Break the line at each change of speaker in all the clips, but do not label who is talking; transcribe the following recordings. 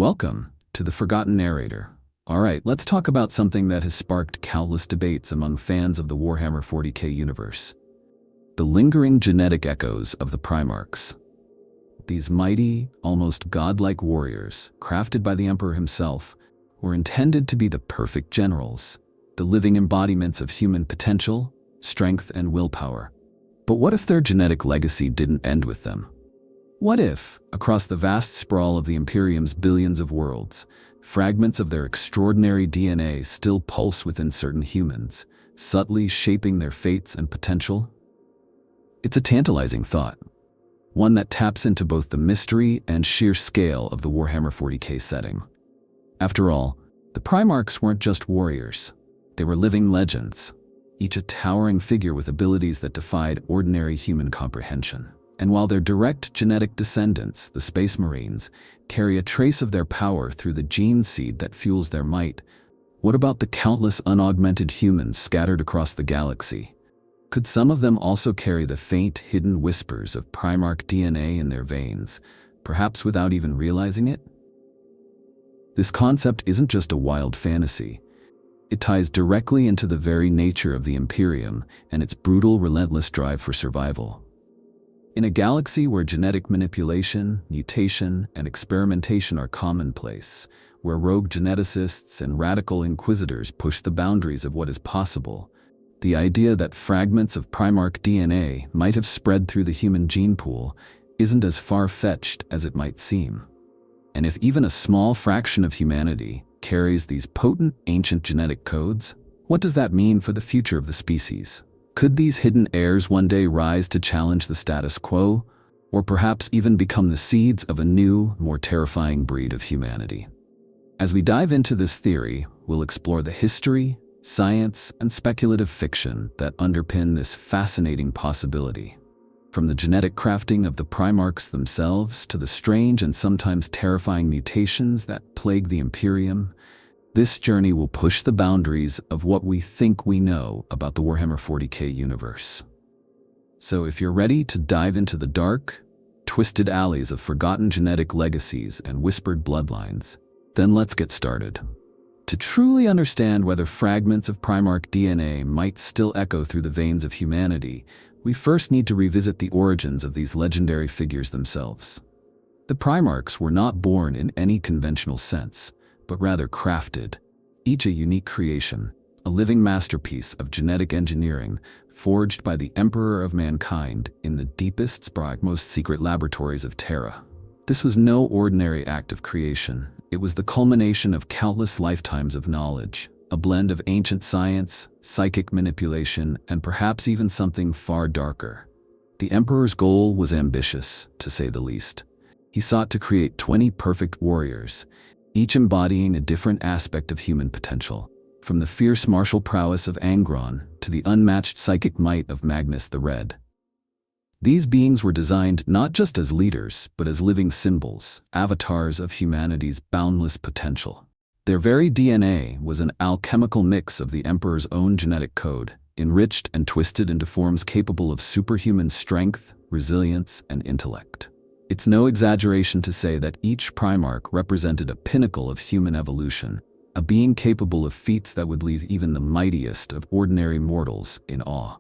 Welcome to the Forgotten Narrator. Alright, let's talk about something that has sparked countless debates among fans of the Warhammer 40k universe. The lingering genetic echoes of the Primarchs. These mighty, almost godlike warriors, crafted by the Emperor himself, were intended to be the perfect generals, the living embodiments of human potential, strength, and willpower. But what if their genetic legacy didn't end with them? What if, across the vast sprawl of the Imperium's billions of worlds, fragments of their extraordinary DNA still pulse within certain humans, subtly shaping their fates and potential? It's a tantalizing thought, one that taps into both the mystery and sheer scale of the Warhammer 40k setting. After all, the Primarchs weren't just warriors. They were living legends, each a towering figure with abilities that defied ordinary human comprehension. And while their direct genetic descendants, the Space Marines, carry a trace of their power through the gene seed that fuels their might, what about the countless unaugmented humans scattered across the galaxy? Could some of them also carry the faint, hidden whispers of Primarch DNA in their veins, perhaps without even realizing it? This concept isn't just a wild fantasy. It ties directly into the very nature of the Imperium and its brutal, relentless drive for survival. In a galaxy where genetic manipulation, mutation, and experimentation are commonplace, where rogue geneticists and radical inquisitors push the boundaries of what is possible, the idea that fragments of Primarch DNA might have spread through the human gene pool isn't as far-fetched as it might seem. And if even a small fraction of humanity carries these potent, ancient genetic codes, what does that mean for the future of the species? Could these hidden heirs one day rise to challenge the status quo, or perhaps even become the seeds of a new, more terrifying breed of humanity? As we dive into this theory, we'll explore the history, science, and speculative fiction that underpin this fascinating possibility. From the genetic crafting of the Primarchs themselves to the strange and sometimes terrifying mutations that plague the Imperium, this journey will push the boundaries of what we think we know about the Warhammer 40k universe. So if you're ready to dive into the dark, twisted alleys of forgotten genetic legacies and whispered bloodlines, then let's get started. To truly understand whether fragments of Primarch DNA might still echo through the veins of humanity, we first need to revisit the origins of these legendary figures themselves. The Primarchs were not born in any conventional sense, but rather crafted, each a unique creation, a living masterpiece of genetic engineering forged by the Emperor of mankind in the deepest, most secret laboratories of Terra. This was no ordinary act of creation. It was the culmination of countless lifetimes of knowledge, a blend of ancient science, psychic manipulation, and perhaps even something far darker. The Emperor's goal was ambitious, to say the least. He sought to create 20 perfect warriors, each embodying a different aspect of human potential, from the fierce martial prowess of Angron to the unmatched psychic might of Magnus the Red. These beings were designed not just as leaders, but as living symbols, avatars of humanity's boundless potential. Their very DNA was an alchemical mix of the Emperor's own genetic code, enriched and twisted into forms capable of superhuman strength, resilience, and intellect. It's no exaggeration to say that each Primarch represented a pinnacle of human evolution, a being capable of feats that would leave even the mightiest of ordinary mortals in awe.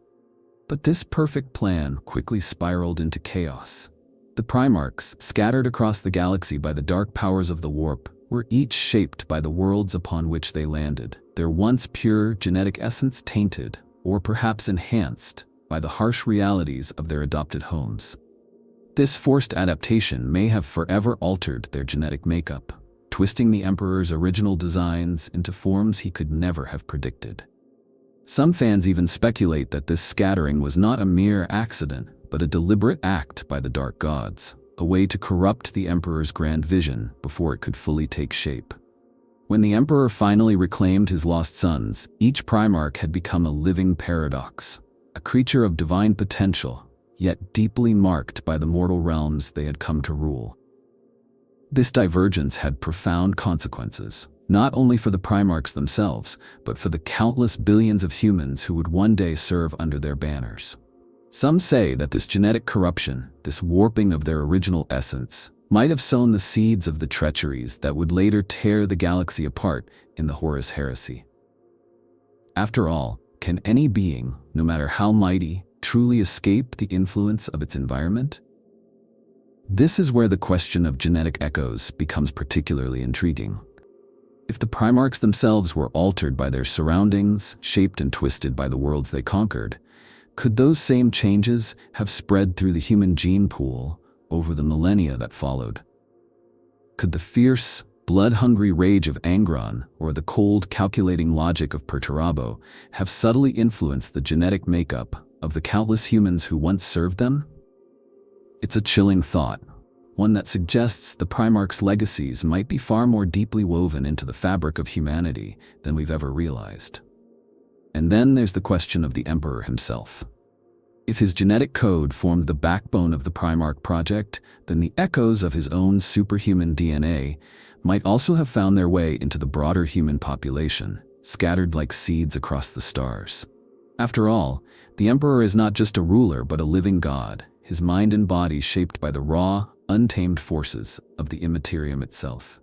But this perfect plan quickly spiraled into chaos. The Primarchs, scattered across the galaxy by the dark powers of the warp, were each shaped by the worlds upon which they landed, their once pure genetic essence tainted, or perhaps enhanced, by the harsh realities of their adopted homes. This forced adaptation may have forever altered their genetic makeup, twisting the Emperor's original designs into forms he could never have predicted. Some fans even speculate that this scattering was not a mere accident, but a deliberate act by the Dark Gods, a way to corrupt the Emperor's grand vision before it could fully take shape. When the Emperor finally reclaimed his lost sons, each Primarch had become a living paradox, a creature of divine potential, yet deeply marked by the mortal realms they had come to rule. This divergence had profound consequences, not only for the Primarchs themselves, but for the countless billions of humans who would one day serve under their banners. Some say that this genetic corruption, this warping of their original essence, might have sown the seeds of the treacheries that would later tear the galaxy apart in the Horus Heresy. After all, can any being, no matter how mighty, truly escape the influence of its environment? This is where the question of genetic echoes becomes particularly intriguing. If the Primarchs themselves were altered by their surroundings, shaped and twisted by the worlds they conquered, could those same changes have spread through the human gene pool over the millennia that followed? Could the fierce, blood-hungry rage of Angron or the cold, calculating logic of Perturabo have subtly influenced the genetic makeup of the countless humans who once served them? It's a chilling thought, one that suggests the Primarchs' legacies might be far more deeply woven into the fabric of humanity than we've ever realized. And then there's the question of the Emperor himself. If his genetic code formed the backbone of the Primarch project, then the echoes of his own superhuman DNA might also have found their way into the broader human population, scattered like seeds across the stars. After all, the Emperor is not just a ruler but a living god, his mind and body shaped by the raw, untamed forces of the immaterium itself.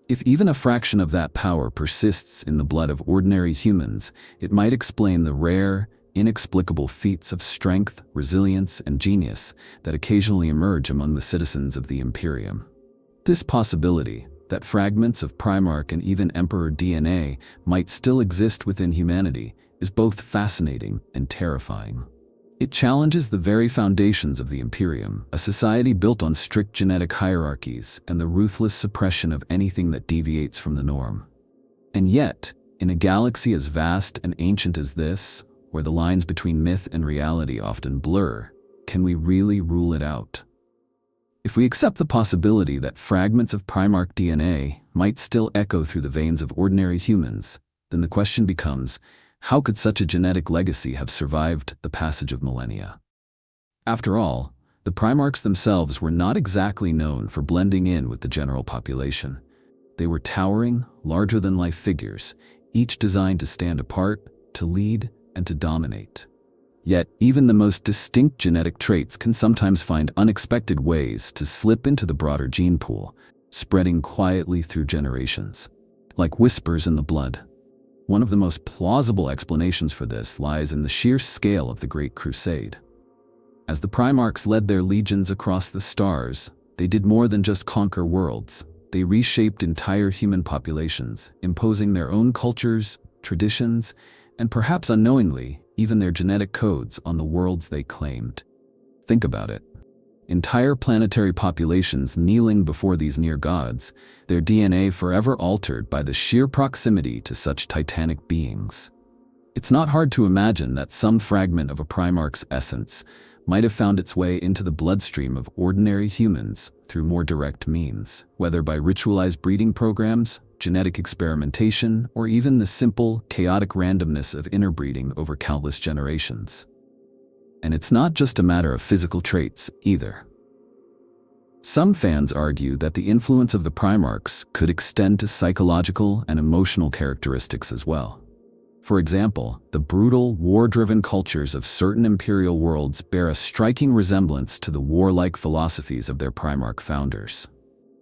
If even a fraction of that power persists in the blood of ordinary humans, it might explain the rare, inexplicable feats of strength, resilience, and genius that occasionally emerge among the citizens of the Imperium. This possibility, that fragments of Primarch and even Emperor DNA might still exist within humanity, is both fascinating and terrifying. It challenges the very foundations of the Imperium, a society built on strict genetic hierarchies and the ruthless suppression of anything that deviates from the norm. And yet, in a galaxy as vast and ancient as this, where the lines between myth and reality often blur, can we really rule it out? If we accept the possibility that fragments of Primarch DNA might still echo through the veins of ordinary humans, then the question becomes, how could such a genetic legacy have survived the passage of millennia? After all, the Primarchs themselves were not exactly known for blending in with the general population. They were towering, larger-than-life figures, each designed to stand apart, to lead, and to dominate. Yet, even the most distinct genetic traits can sometimes find unexpected ways to slip into the broader gene pool, spreading quietly through generations, like whispers in the blood. One of the most plausible explanations for this lies in the sheer scale of the Great Crusade. As the Primarchs led their legions across the stars, they did more than just conquer worlds. They reshaped entire human populations, imposing their own cultures, traditions, and perhaps unknowingly, even their genetic codes on the worlds they claimed. Think about it. Entire planetary populations kneeling before these near gods, their DNA forever altered by the sheer proximity to such titanic beings. It's not hard to imagine that some fragment of a Primarch's essence might have found its way into the bloodstream of ordinary humans through more direct means, whether by ritualized breeding programs, genetic experimentation, or even the simple, chaotic randomness of interbreeding over countless generations. And it's not just a matter of physical traits, either. Some fans argue that the influence of the Primarchs could extend to psychological and emotional characteristics as well. For example, the brutal, war-driven cultures of certain imperial worlds bear a striking resemblance to the warlike philosophies of their Primarch founders.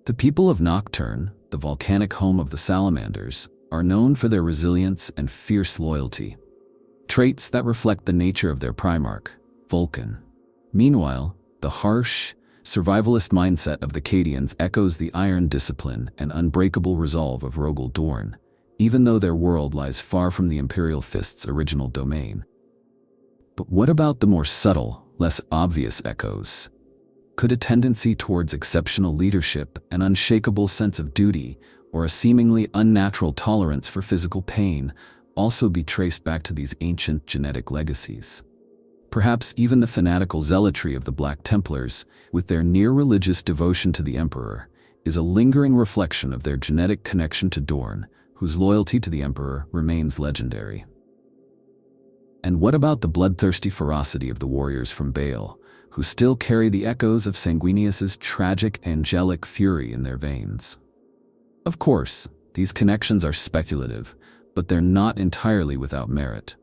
The people of Nocturne, the volcanic home of the Salamanders, are known for their resilience and fierce loyalty, traits that reflect the nature of their Primarch, Vulcan. Meanwhile, the harsh, survivalist mindset of the Cadians echoes the iron discipline and unbreakable resolve of Rogel Dorn, even though their world lies far from the Imperial Fist's original domain. But what about the more subtle, less obvious echoes? Could a tendency towards exceptional leadership, an unshakable sense of duty, or a seemingly unnatural tolerance for physical pain also be traced back to these ancient genetic legacies? Perhaps even the fanatical zealotry of the Black Templars, with their near-religious devotion to the Emperor, is a lingering reflection of their genetic connection to Dorn, whose loyalty to the Emperor remains legendary. And what about the bloodthirsty ferocity of the warriors from Baal, who still carry the echoes of Sanguinius's tragic angelic fury in their veins? Of course, these connections are speculative, but they're not entirely without merit.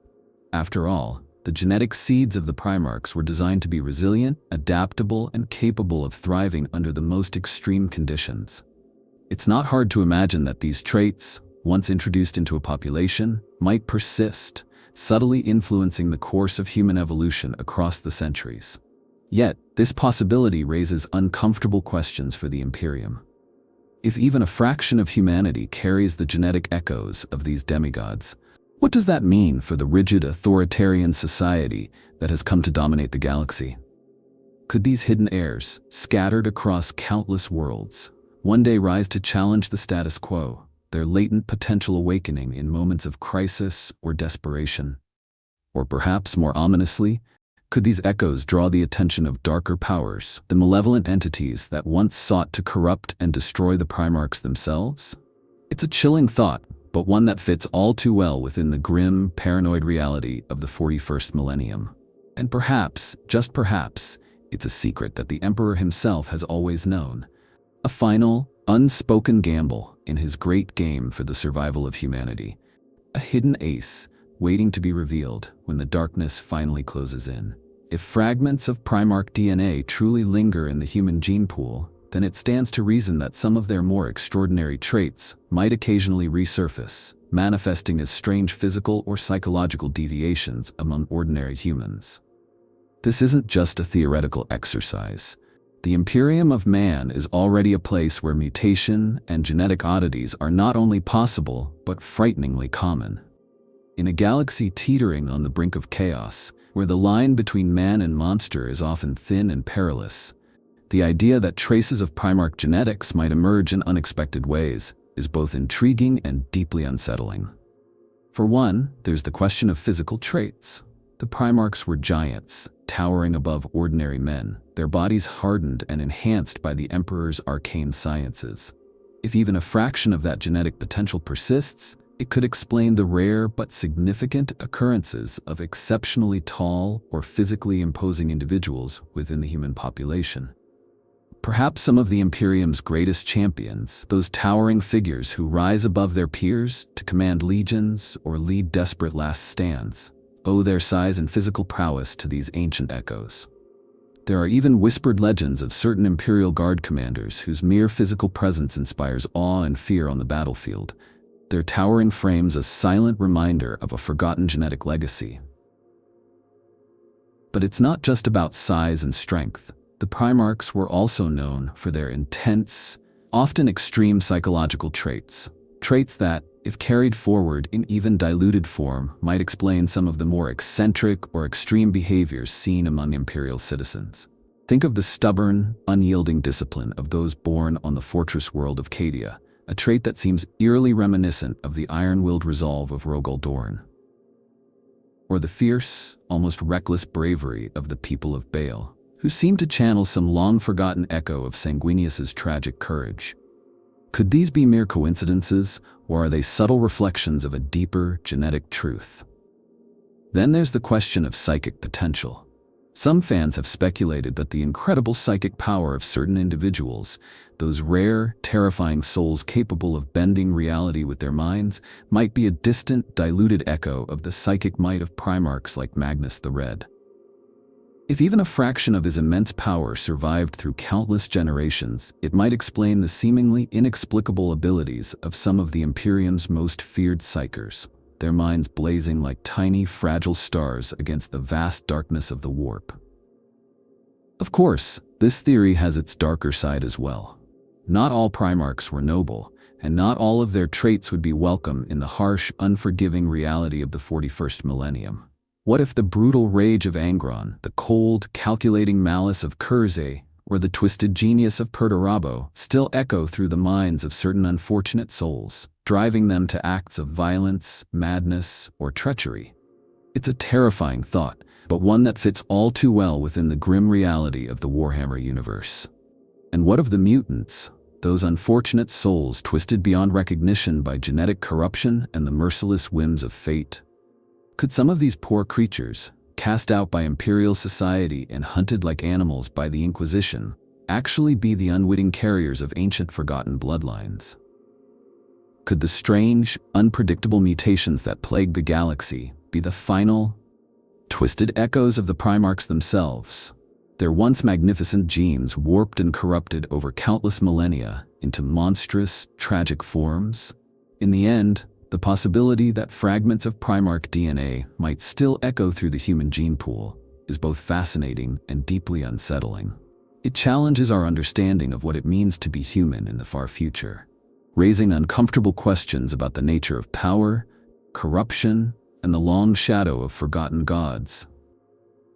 After all, The genetic seeds of the Primarchs were designed to be resilient, adaptable, and capable of thriving under the most extreme conditions. It's not hard to imagine that these traits, once introduced into a population, might persist, subtly influencing the course of human evolution across the centuries. Yet, this possibility raises uncomfortable questions for the Imperium. If even a fraction of humanity carries the genetic echoes of these demigods, what does that mean for the rigid authoritarian society that has come to dominate the galaxy? Could these hidden heirs, scattered across countless worlds, one day rise to challenge the status quo, their latent potential awakening in moments of crisis or desperation? Or perhaps more ominously, could these echoes draw the attention of darker powers, the malevolent entities that once sought to corrupt and destroy the Primarchs themselves? It's a chilling thought, but one that fits all too well within the grim, paranoid reality of the 41st millennium. And perhaps, just perhaps, it's a secret that the Emperor himself has always known. A final, unspoken gamble in his great game for the survival of humanity. A hidden ace, waiting to be revealed when the darkness finally closes in. If fragments of Primarch DNA truly linger in the human gene pool, then it stands to reason that some of their more extraordinary traits might occasionally resurface, manifesting as strange physical or psychological deviations among ordinary humans. This isn't just a theoretical exercise. The Imperium of Man is already a place where mutation and genetic oddities are not only possible, but frighteningly common. In a galaxy teetering on the brink of chaos, where the line between man and monster is often thin and perilous, the idea that traces of Primarch genetics might emerge in unexpected ways is both intriguing and deeply unsettling. For one, there's the question of physical traits. The Primarchs were giants, towering above ordinary men, their bodies hardened and enhanced by the Emperor's arcane sciences. If even a fraction of that genetic potential persists, it could explain the rare but significant occurrences of exceptionally tall or physically imposing individuals within the human population. Perhaps some of the Imperium's greatest champions, those towering figures who rise above their peers to command legions or lead desperate last stands, owe their size and physical prowess to these ancient echoes. There are even whispered legends of certain Imperial Guard commanders whose mere physical presence inspires awe and fear on the battlefield, their towering frames a silent reminder of a forgotten genetic legacy. But it's not just about size and strength. The Primarchs were also known for their intense, often extreme psychological traits. Traits that, if carried forward in even diluted form, might explain some of the more eccentric or extreme behaviors seen among Imperial citizens. Think of the stubborn, unyielding discipline of those born on the fortress world of Cadia, a trait that seems eerily reminiscent of the iron-willed resolve of Rogol Dorn. Or the fierce, almost reckless bravery of the people of Baal, who seem to channel some long-forgotten echo of Sanguinius's tragic courage. Could these be mere coincidences, or are they subtle reflections of a deeper genetic truth? Then there's the question of psychic potential. Some fans have speculated that the incredible psychic power of certain individuals, those rare, terrifying souls capable of bending reality with their minds, might be a distant, diluted echo of the psychic might of Primarchs like Magnus the Red. If even a fraction of his immense power survived through countless generations, it might explain the seemingly inexplicable abilities of some of the Imperium's most feared psykers, their minds blazing like tiny, fragile stars against the vast darkness of the warp. Of course, this theory has its darker side as well. Not all Primarchs were noble, and not all of their traits would be welcome in the harsh, unforgiving reality of the 41st millennium. What if the brutal rage of Angron, the cold, calculating malice of Curzay, or the twisted genius of Perturabo still echo through the minds of certain unfortunate souls, driving them to acts of violence, madness, or treachery? It's a terrifying thought, but one that fits all too well within the grim reality of the Warhammer universe. And what of the mutants, those unfortunate souls twisted beyond recognition by genetic corruption and the merciless whims of fate? Could some of these poor creatures, cast out by Imperial society and hunted like animals by the Inquisition, actually be the unwitting carriers of ancient forgotten bloodlines? Could the strange, unpredictable mutations that plague the galaxy be the final, twisted echoes of the Primarchs themselves. Their once magnificent genes warped and corrupted over countless millennia into monstrous, tragic forms. In the end, the possibility that fragments of Primarch DNA might still echo through the human gene pool is both fascinating and deeply unsettling. It challenges our understanding of what it means to be human in the far future, raising uncomfortable questions about the nature of power, corruption, and the long shadow of forgotten gods.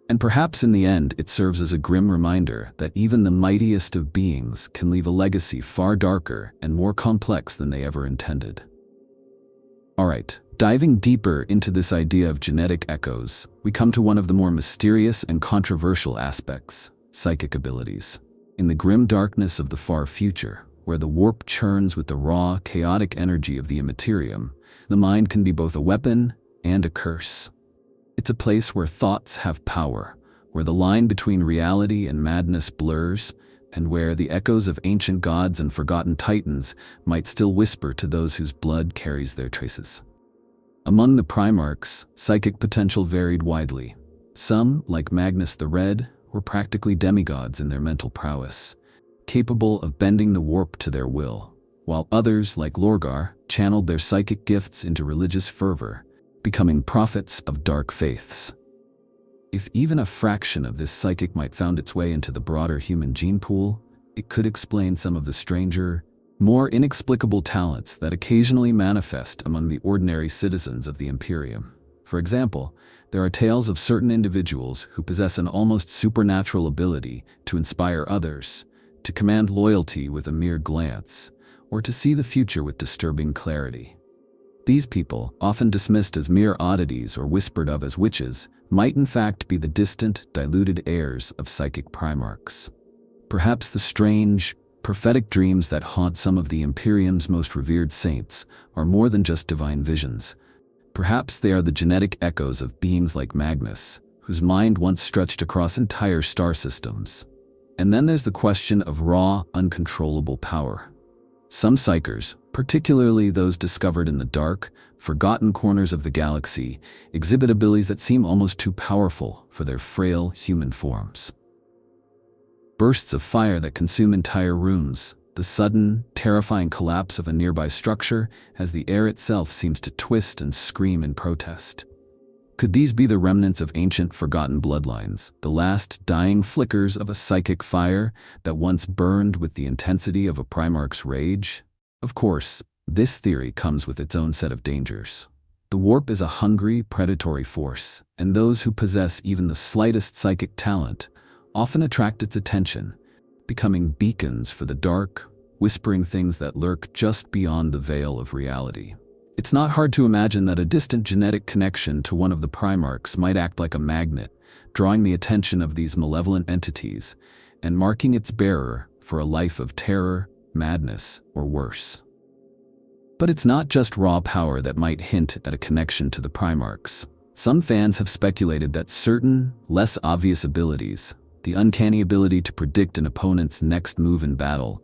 And perhaps in the end, it serves as a grim reminder that even the mightiest of beings can leave a legacy far darker and more complex than they ever intended. Alright, diving deeper into this idea of genetic echoes, we come to one of the more mysterious and controversial aspects: psychic abilities. In the grim darkness of the far future, where the warp churns with the raw, chaotic energy of the immaterium, the mind can be both a weapon and a curse. It's a place where thoughts have power, where the line between reality and madness blurs, and where the echoes of ancient gods and forgotten titans might still whisper to those whose blood carries their traces. Among the Primarchs, psychic potential varied widely. Some, like Magnus the Red, were practically demigods in their mental prowess, capable of bending the warp to their will, while others, like Lorgar, channeled their psychic gifts into religious fervor, becoming prophets of dark faiths. If even a fraction of this psychic might found its way into the broader human gene pool, it could explain some of the stranger, more inexplicable talents that occasionally manifest among the ordinary citizens of the Imperium. For example, there are tales of certain individuals who possess an almost supernatural ability to inspire others, to command loyalty with a mere glance, or to see the future with disturbing clarity. These people, often dismissed as mere oddities or whispered of as witches, might in fact be the distant, diluted heirs of psychic Primarchs. Perhaps the strange, prophetic dreams that haunt some of the Imperium's most revered saints are more than just divine visions. Perhaps they are the genetic echoes of beings like Magnus, whose mind once stretched across entire star systems. And then there's the question of raw, uncontrollable power. Some psychers, particularly those discovered in the dark, forgotten corners of the galaxy, exhibit abilities that seem almost too powerful for their frail human forms. Bursts of fire that consume entire rooms, the sudden, terrifying collapse of a nearby structure as the air itself seems to twist and scream in protest. Could these be the remnants of ancient forgotten bloodlines, the last dying flickers of a psychic fire that once burned with the intensity of a Primarch's rage? Of course, this theory comes with its own set of dangers. The warp is a hungry, predatory force, and those who possess even the slightest psychic talent often attract its attention, becoming beacons for the dark, whispering things that lurk just beyond the veil of reality. It's not hard to imagine that a distant genetic connection to one of the Primarchs might act like a magnet, drawing the attention of these malevolent entities and marking its bearer for a life of terror, madness, or worse. But it's not just raw power that might hint at a connection to the Primarchs. Some fans have speculated that certain, less obvious abilities, the uncanny ability to predict an opponent's next move in battle,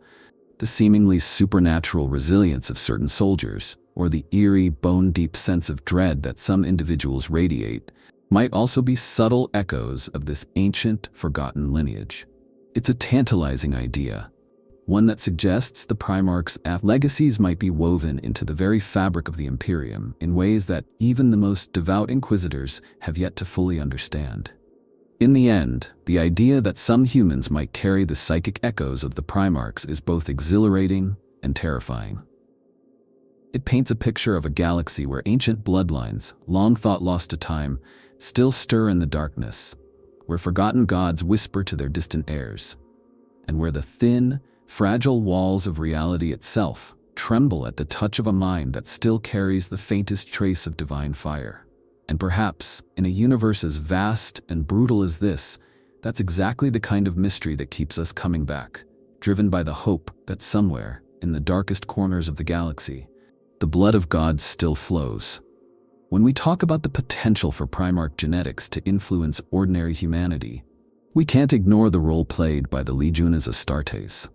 the seemingly supernatural resilience of certain soldiers, or the eerie, bone-deep sense of dread that some individuals radiate, might also be subtle echoes of this ancient, forgotten lineage. It's a tantalizing idea, one that suggests the Primarchs' legacies might be woven into the very fabric of the Imperium in ways that even the most devout Inquisitors have yet to fully understand. In the end, the idea that some humans might carry the psychic echoes of the Primarchs is both exhilarating and terrifying. It paints a picture of a galaxy where ancient bloodlines, long thought lost to time, still stir in the darkness, where forgotten gods whisper to their distant heirs, and where the thin, fragile walls of reality itself tremble at the touch of a mind that still carries the faintest trace of divine fire. And perhaps, in a universe as vast and brutal as this, that's exactly the kind of mystery that keeps us coming back, driven by the hope that somewhere, in the darkest corners of the galaxy, the blood of gods still flows. When we talk about the potential for Primarch genetics to influence ordinary humanity, we can't ignore the role played by the Legiones Astartes.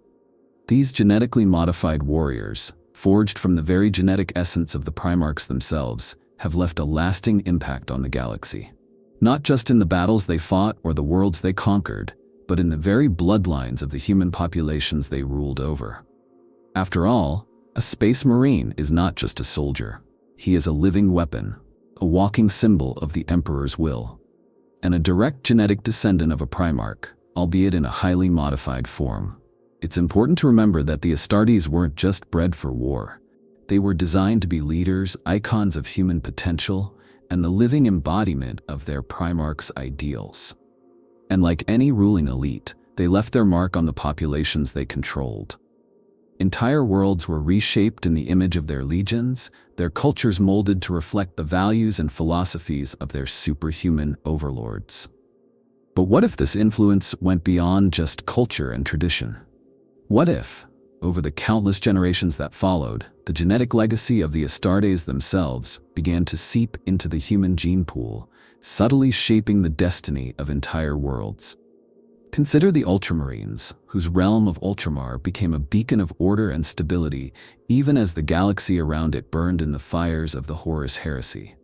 These genetically modified warriors, forged from the very genetic essence of the Primarchs themselves, have left a lasting impact on the galaxy. Not just in the battles they fought or the worlds they conquered, but in the very bloodlines of the human populations they ruled over. After all, a Space Marine is not just a soldier. He is a living weapon, a walking symbol of the Emperor's will, and a direct genetic descendant of a Primarch, albeit in a highly modified form. It's important to remember that the Astartes weren't just bred for war. They were designed to be leaders, icons of human potential, and the living embodiment of their Primarch's ideals. And like any ruling elite, they left their mark on the populations they controlled. Entire worlds were reshaped in the image of their legions, their cultures molded to reflect the values and philosophies of their superhuman overlords. But what if this influence went beyond just culture and tradition? What if, over the countless generations that followed, the genetic legacy of the Astartes themselves began to seep into the human gene pool, subtly shaping the destiny of entire worlds? Consider the Ultramarines, whose realm of Ultramar became a beacon of order and stability, even as the galaxy around it burned in the fires of the Horus Heresy.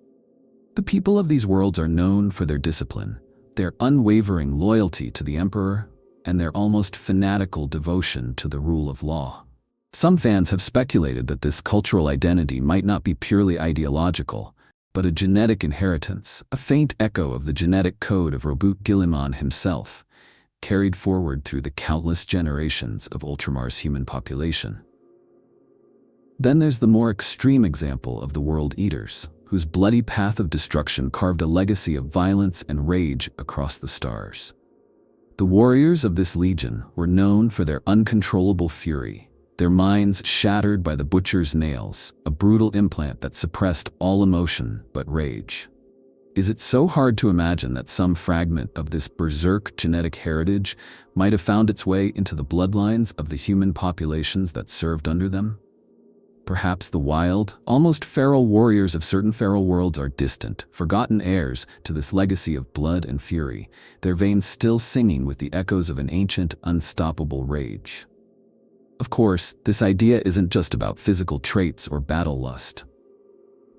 The people of these worlds are known for their discipline, their unwavering loyalty to the Emperor, and their almost fanatical devotion to the rule of law. Some fans have speculated that this cultural identity might not be purely ideological, but a genetic inheritance, a faint echo of the genetic code of Robert Guilliman himself, carried forward through the countless generations of Ultramar's human population. Then there's the more extreme example of the World Eaters, whose bloody path of destruction carved a legacy of violence and rage across the stars. The warriors of this legion were known for their uncontrollable fury, their minds shattered by the butcher's nails, a brutal implant that suppressed all emotion but rage. Is it so hard to imagine that some fragment of this berserk genetic heritage might have found its way into the bloodlines of the human populations that served under them? Perhaps the wild, almost feral warriors of certain feral worlds are distant, forgotten heirs to this legacy of blood and fury, their veins still singing with the echoes of an ancient, unstoppable rage. Of course, this idea isn't just about physical traits or battle lust.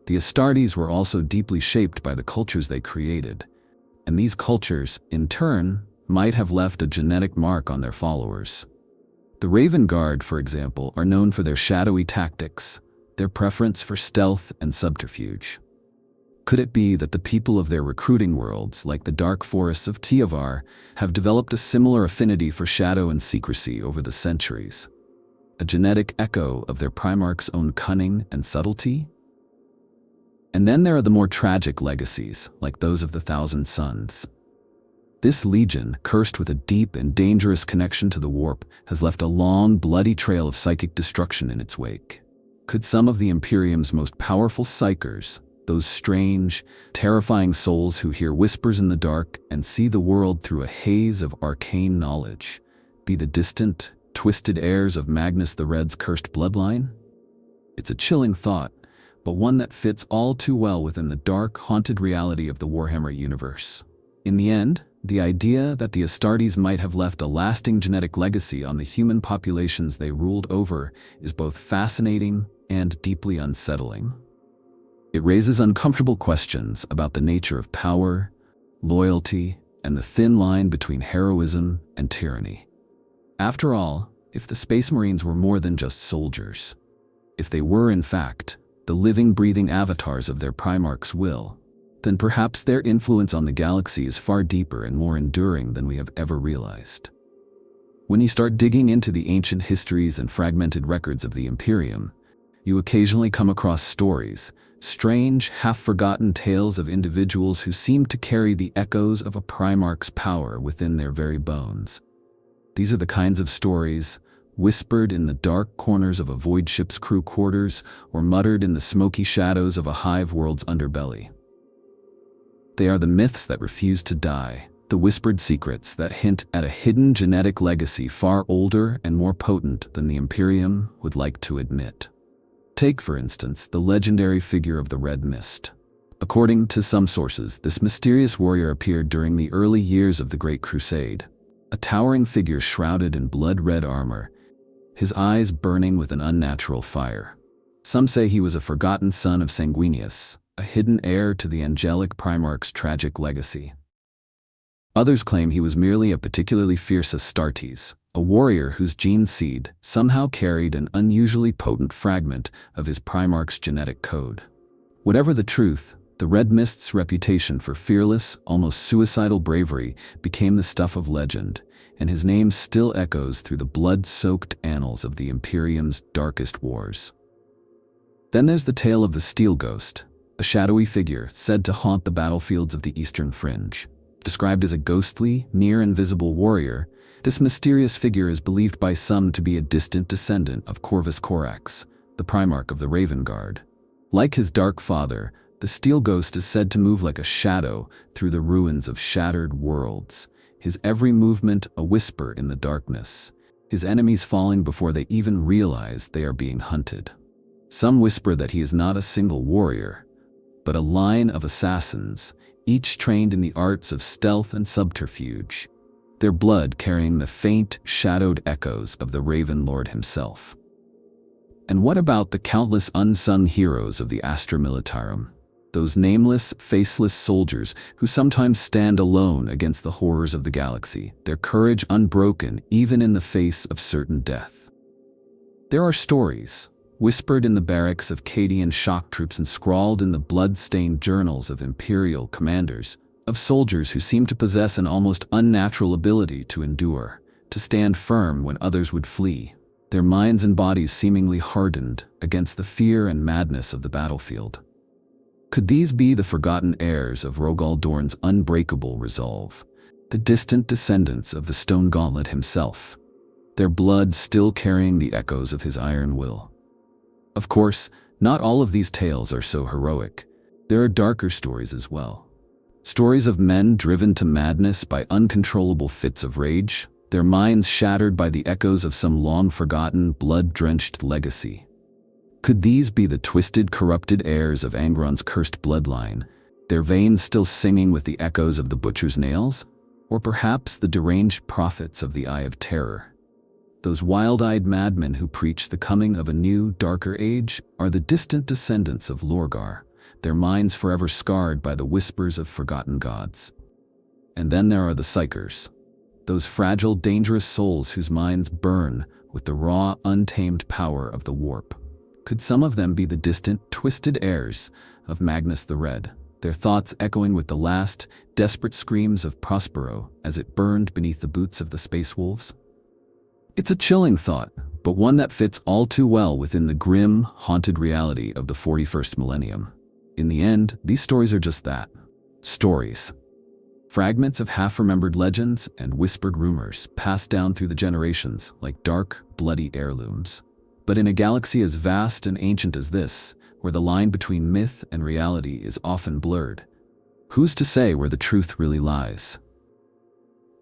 The Astartes were also deeply shaped by the cultures they created, and these cultures, in turn, might have left a genetic mark on their followers. The Raven Guard, for example, are known for their shadowy tactics, their preference for stealth and subterfuge. Could it be that the people of their recruiting worlds, like the dark forests of Kievar, have developed a similar affinity for shadow and secrecy over the centuries? A genetic echo of their Primarch's own cunning and subtlety? And then there are the more tragic legacies, like those of the Thousand Sons. This legion, cursed with a deep and dangerous connection to the warp, has left a long, bloody trail of psychic destruction in its wake. Could some of the Imperium's most powerful psychers, those strange, terrifying souls who hear whispers in the dark and see the world through a haze of arcane knowledge, be the distant, twisted heirs of Magnus the Red's cursed bloodline? It's a chilling thought, but one that fits all too well within the dark, haunted reality of the Warhammer universe. In the end, the idea that the Astartes might have left a lasting genetic legacy on the human populations they ruled over is both fascinating and deeply unsettling. It raises uncomfortable questions about the nature of power, loyalty, and the thin line between heroism and tyranny. After all, if the Space Marines were more than just soldiers, if they were, in fact, the living, breathing avatars of their Primarch's will, then perhaps their influence on the galaxy is far deeper and more enduring than we have ever realized. When you start digging into the ancient histories and fragmented records of the Imperium, you occasionally come across stories, strange, half-forgotten tales of individuals who seem to carry the echoes of a Primarch's power within their very bones. These are the kinds of stories, whispered in the dark corners of a void ship's crew quarters or muttered in the smoky shadows of a hive world's underbelly. They are the myths that refuse to die, the whispered secrets that hint at a hidden genetic legacy far older and more potent than the Imperium would like to admit. Take, for instance, the legendary figure of the Red Mist. According to some sources, this mysterious warrior appeared during the early years of the Great Crusade, a towering figure shrouded in blood-red armor, his eyes burning with an unnatural fire. Some say he was a forgotten son of Sanguinius, a hidden heir to the angelic Primarch's tragic legacy. Others claim he was merely a particularly fierce Astartes, a warrior whose gene seed somehow carried an unusually potent fragment of his Primarch's genetic code. Whatever the truth, the Red Mist's reputation for fearless, almost suicidal bravery became the stuff of legend, and his name still echoes through the blood-soaked annals of the Imperium's darkest wars. Then there's the tale of the Steel Ghost, a shadowy figure said to haunt the battlefields of the Eastern Fringe. Described as a ghostly, near-invisible warrior, this mysterious figure is believed by some to be a distant descendant of Corvus Corax, the Primarch of the Raven Guard. Like his dark father, the Steel Ghost is said to move like a shadow through the ruins of shattered worlds, his every movement a whisper in the darkness, his enemies falling before they even realize they are being hunted. Some whisper that he is not a single warrior, but a line of assassins, each trained in the arts of stealth and subterfuge, their blood carrying the faint, shadowed echoes of the Raven Lord himself. And what about the countless unsung heroes of the Astra Militarum? Those nameless, faceless soldiers who sometimes stand alone against the horrors of the galaxy, their courage unbroken even in the face of certain death. There are stories, whispered in the barracks of Cadian shock troops and scrawled in the blood-stained journals of Imperial commanders, of soldiers who seem to possess an almost unnatural ability to endure, to stand firm when others would flee, their minds and bodies seemingly hardened against the fear and madness of the battlefield. Could these be the forgotten heirs of Rogal Dorn's unbreakable resolve, the distant descendants of the Stone Gauntlet himself, their blood still carrying the echoes of his iron will? Of course, not all of these tales are so heroic. There are darker stories as well. Stories of men driven to madness by uncontrollable fits of rage, their minds shattered by the echoes of some long-forgotten, blood-drenched legacy. Could these be the twisted, corrupted heirs of Angron's cursed bloodline, their veins still singing with the echoes of the Butcher's nails? Or perhaps the deranged prophets of the Eye of Terror? Those wild-eyed madmen who preach the coming of a new, darker age are the distant descendants of Lorgar, their minds forever scarred by the whispers of forgotten gods. And then there are the Psychers, those fragile, dangerous souls whose minds burn with the raw, untamed power of the warp. Could some of them be the distant, twisted heirs of Magnus the Red, their thoughts echoing with the last, desperate screams of Prospero as it burned beneath the boots of the Space Wolves? It's a chilling thought, but one that fits all too well within the grim, haunted reality of the 41st millennium. In the end, these stories are just that. Stories. Fragments of half-remembered legends and whispered rumors passed down through the generations like dark, bloody heirlooms. But in a galaxy as vast and ancient as this, where the line between myth and reality is often blurred, who's to say where the truth really lies?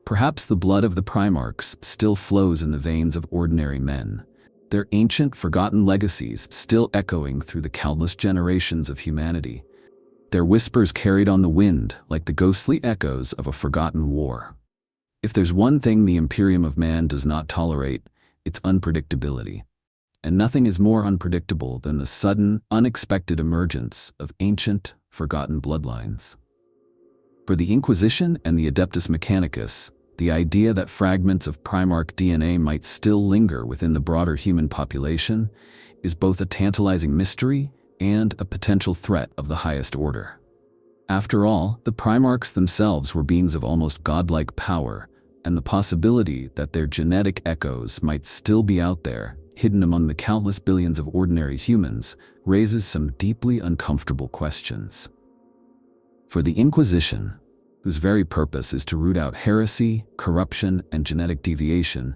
Perhaps the blood of the Primarchs still flows in the veins of ordinary men, their ancient, forgotten legacies still echoing through the countless generations of humanity, their whispers carried on the wind like the ghostly echoes of a forgotten war. If there's one thing the Imperium of Man does not tolerate, it's unpredictability. And nothing is more unpredictable than the sudden, unexpected emergence of ancient, forgotten bloodlines. For the Inquisition and the Adeptus Mechanicus, the idea that fragments of Primarch DNA might still linger within the broader human population is both a tantalizing mystery and a potential threat of the highest order. After all, the Primarchs themselves were beings of almost godlike power, and the possibility that their genetic echoes might still be out there, hidden among the countless billions of ordinary humans, raises some deeply uncomfortable questions. For the Inquisition, whose very purpose is to root out heresy, corruption, and genetic deviation,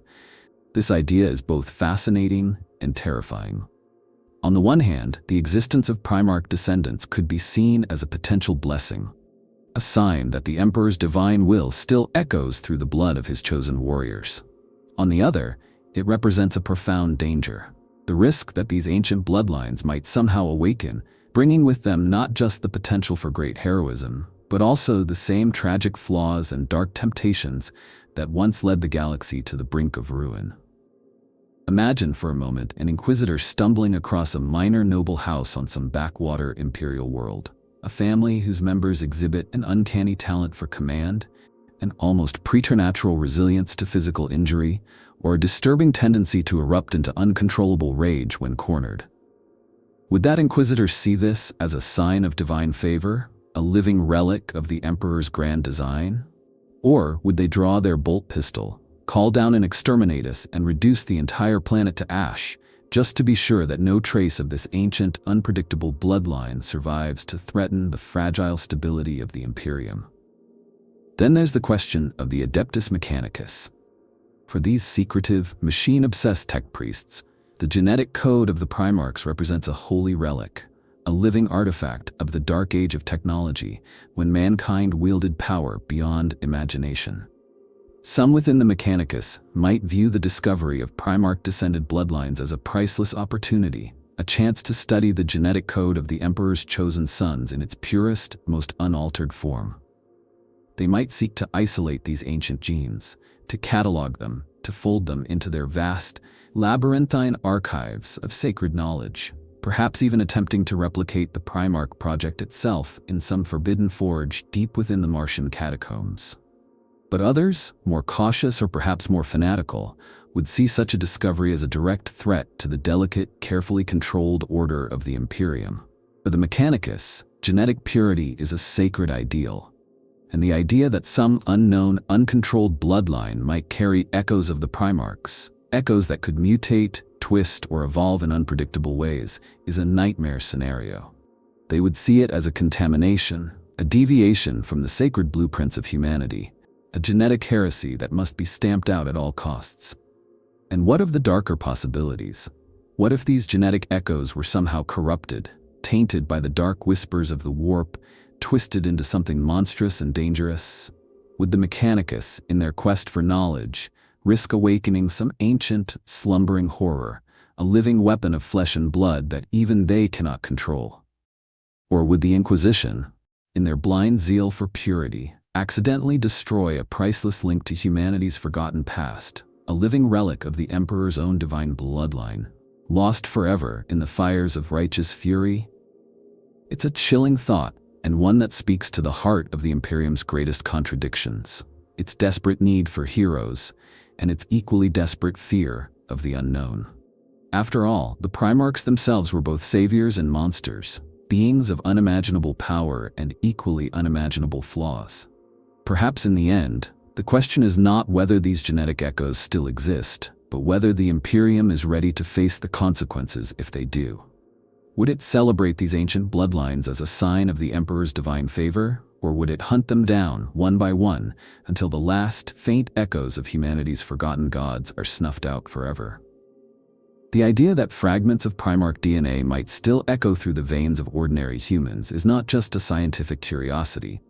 this idea is both fascinating and terrifying. On the one hand, the existence of Primarch descendants could be seen as a potential blessing, a sign that the Emperor's divine will still echoes through the blood of his chosen warriors. On the other, it represents a profound danger, the risk that these ancient bloodlines might somehow awaken, bringing with them not just the potential for great heroism, but also the same tragic flaws and dark temptations that once led the galaxy to the brink of ruin. Imagine for a moment an inquisitor stumbling across a minor noble house on some backwater imperial world. a family whose members exhibit an uncanny talent for command, an almost preternatural resilience to physical injury, or a disturbing tendency to erupt into uncontrollable rage when cornered. Would that Inquisitor see this as a sign of divine favor, a living relic of the Emperor's grand design? Or would they draw their bolt pistol, call down an exterminatus, and reduce the entire planet to ash, just to be sure that no trace of this ancient, unpredictable bloodline survives to threaten the fragile stability of the Imperium? Then there's the question of the Adeptus Mechanicus. For these secretive, machine-obsessed tech priests, the genetic code of the Primarchs represents a holy relic, a living artifact of the dark age of technology when mankind wielded power beyond imagination. Some within the Mechanicus might view the discovery of Primarch-descended bloodlines as a priceless opportunity, a chance to study the genetic code of the Emperor's chosen sons in its purest, most unaltered form. They might seek to isolate these ancient genes, to catalog them, to fold them into their vast, labyrinthine archives of sacred knowledge, perhaps even attempting to replicate the Primarch project itself in some forbidden forge deep within the Martian catacombs. But others, more cautious or perhaps more fanatical, would see such a discovery as a direct threat to the delicate, carefully controlled order of the Imperium. For the Mechanicus, genetic purity is a sacred ideal, and the idea that some unknown, uncontrolled bloodline might carry echoes of the Primarchs, echoes that could mutate, twist, or evolve in unpredictable ways, is a nightmare scenario. They would see it as a contamination, a deviation from the sacred blueprints of humanity, a genetic heresy that must be stamped out at all costs. And what of the darker possibilities? What if these genetic echoes were somehow corrupted, tainted by the dark whispers of the warp, twisted into something monstrous and dangerous? Would the Mechanicus, in their quest for knowledge, risk awakening some ancient, slumbering horror, a living weapon of flesh and blood that even they cannot control? Or would the Inquisition, in their blind zeal for purity, accidentally destroy a priceless link to humanity's forgotten past, a living relic of the Emperor's own divine bloodline, lost forever in the fires of righteous fury? It's a chilling thought, and one that speaks to the heart of the Imperium's greatest contradictions, its desperate need for heroes, and its equally desperate fear of the unknown. After all, the Primarchs themselves were both saviors and monsters, beings of unimaginable power and equally unimaginable flaws. Perhaps in the end, the question is not whether these genetic echoes still exist, but whether the Imperium is ready to face the consequences if they do. Would it celebrate these ancient bloodlines as a sign of the Emperor's divine favor, or would it hunt them down, one by one, until the last, faint echoes of humanity's forgotten gods are snuffed out forever? The idea that fragments of Primarch DNA might still echo through the veins of ordinary humans is not just a scientific curiosity.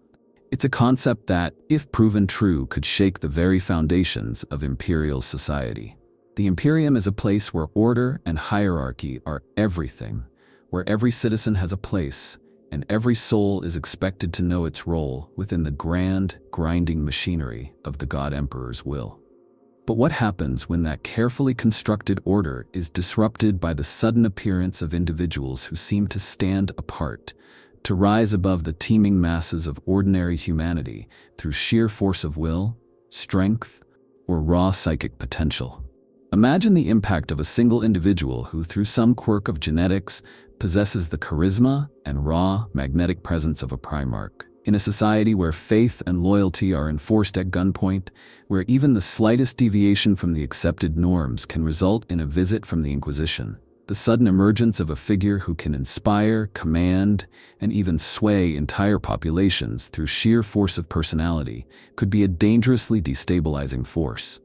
It's a concept that, if proven true, could shake the very foundations of imperial society. The Imperium is a place where order and hierarchy are everything, where every citizen has a place, and every soul is expected to know its role within the grand, grinding machinery of the God Emperor's will. But what happens when that carefully constructed order is disrupted by the sudden appearance of individuals who seem to stand apart, to rise above the teeming masses of ordinary humanity through sheer force of will, strength, or raw psychic potential? Imagine the impact of a single individual who, through some quirk of genetics, possesses the charisma and raw, magnetic presence of a Primarch. In a society where faith and loyalty are enforced at gunpoint, where even the slightest deviation from the accepted norms can result in a visit from the Inquisition, the sudden emergence of a figure who can inspire, command, and even sway entire populations through sheer force of personality could be a dangerously destabilizing force.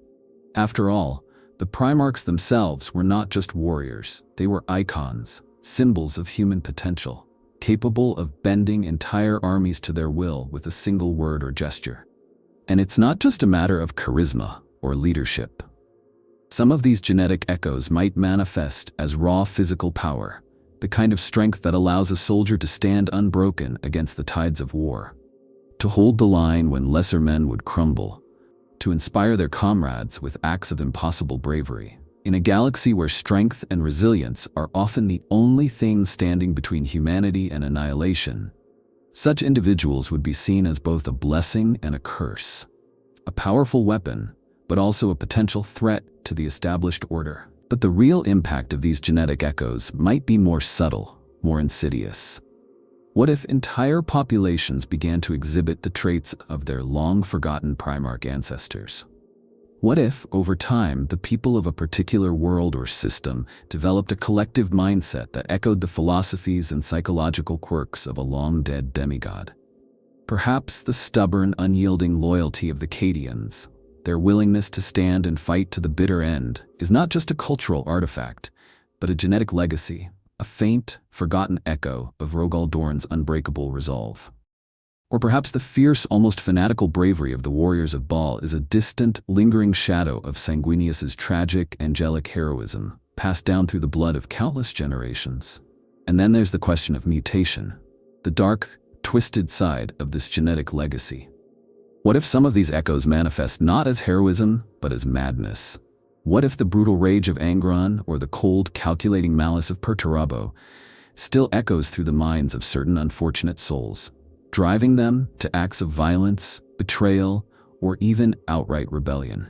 After all, the Primarchs themselves were not just warriors, they were icons, symbols of human potential, capable of bending entire armies to their will with a single word or gesture. And it's not just a matter of charisma or leadership. Some of these genetic echoes might manifest as raw physical power, the kind of strength that allows a soldier to stand unbroken against the tides of war, to hold the line when lesser men would crumble, to inspire their comrades with acts of impossible bravery. In a galaxy where strength and resilience are often the only things standing between humanity and annihilation, Such individuals would be seen as both a blessing and a curse, a powerful weapon, but also a potential threat to the established order. But the real impact of these genetic echoes might be more subtle, more insidious. What if entire populations began to exhibit the traits of their long-forgotten Primarch ancestors? What if, over time, the people of a particular world or system developed a collective mindset that echoed the philosophies and psychological quirks of a long-dead demigod? Perhaps the stubborn, unyielding loyalty of the Cadians, their willingness to stand and fight to the bitter end, is not just a cultural artifact, but a genetic legacy, a faint, forgotten echo of Rogal Dorn's unbreakable resolve. Or perhaps the fierce, almost fanatical bravery of the warriors of Baal is a distant, lingering shadow of Sanguinius's tragic, angelic heroism, passed down through the blood of countless generations. And then there's the question of mutation, the dark, twisted side of this genetic legacy. What if some of these echoes manifest not as heroism, but as madness? What if the brutal rage of Angron or the cold, calculating malice of Perturabo still echoes through the minds of certain unfortunate souls, driving them to acts of violence, betrayal, or even outright rebellion?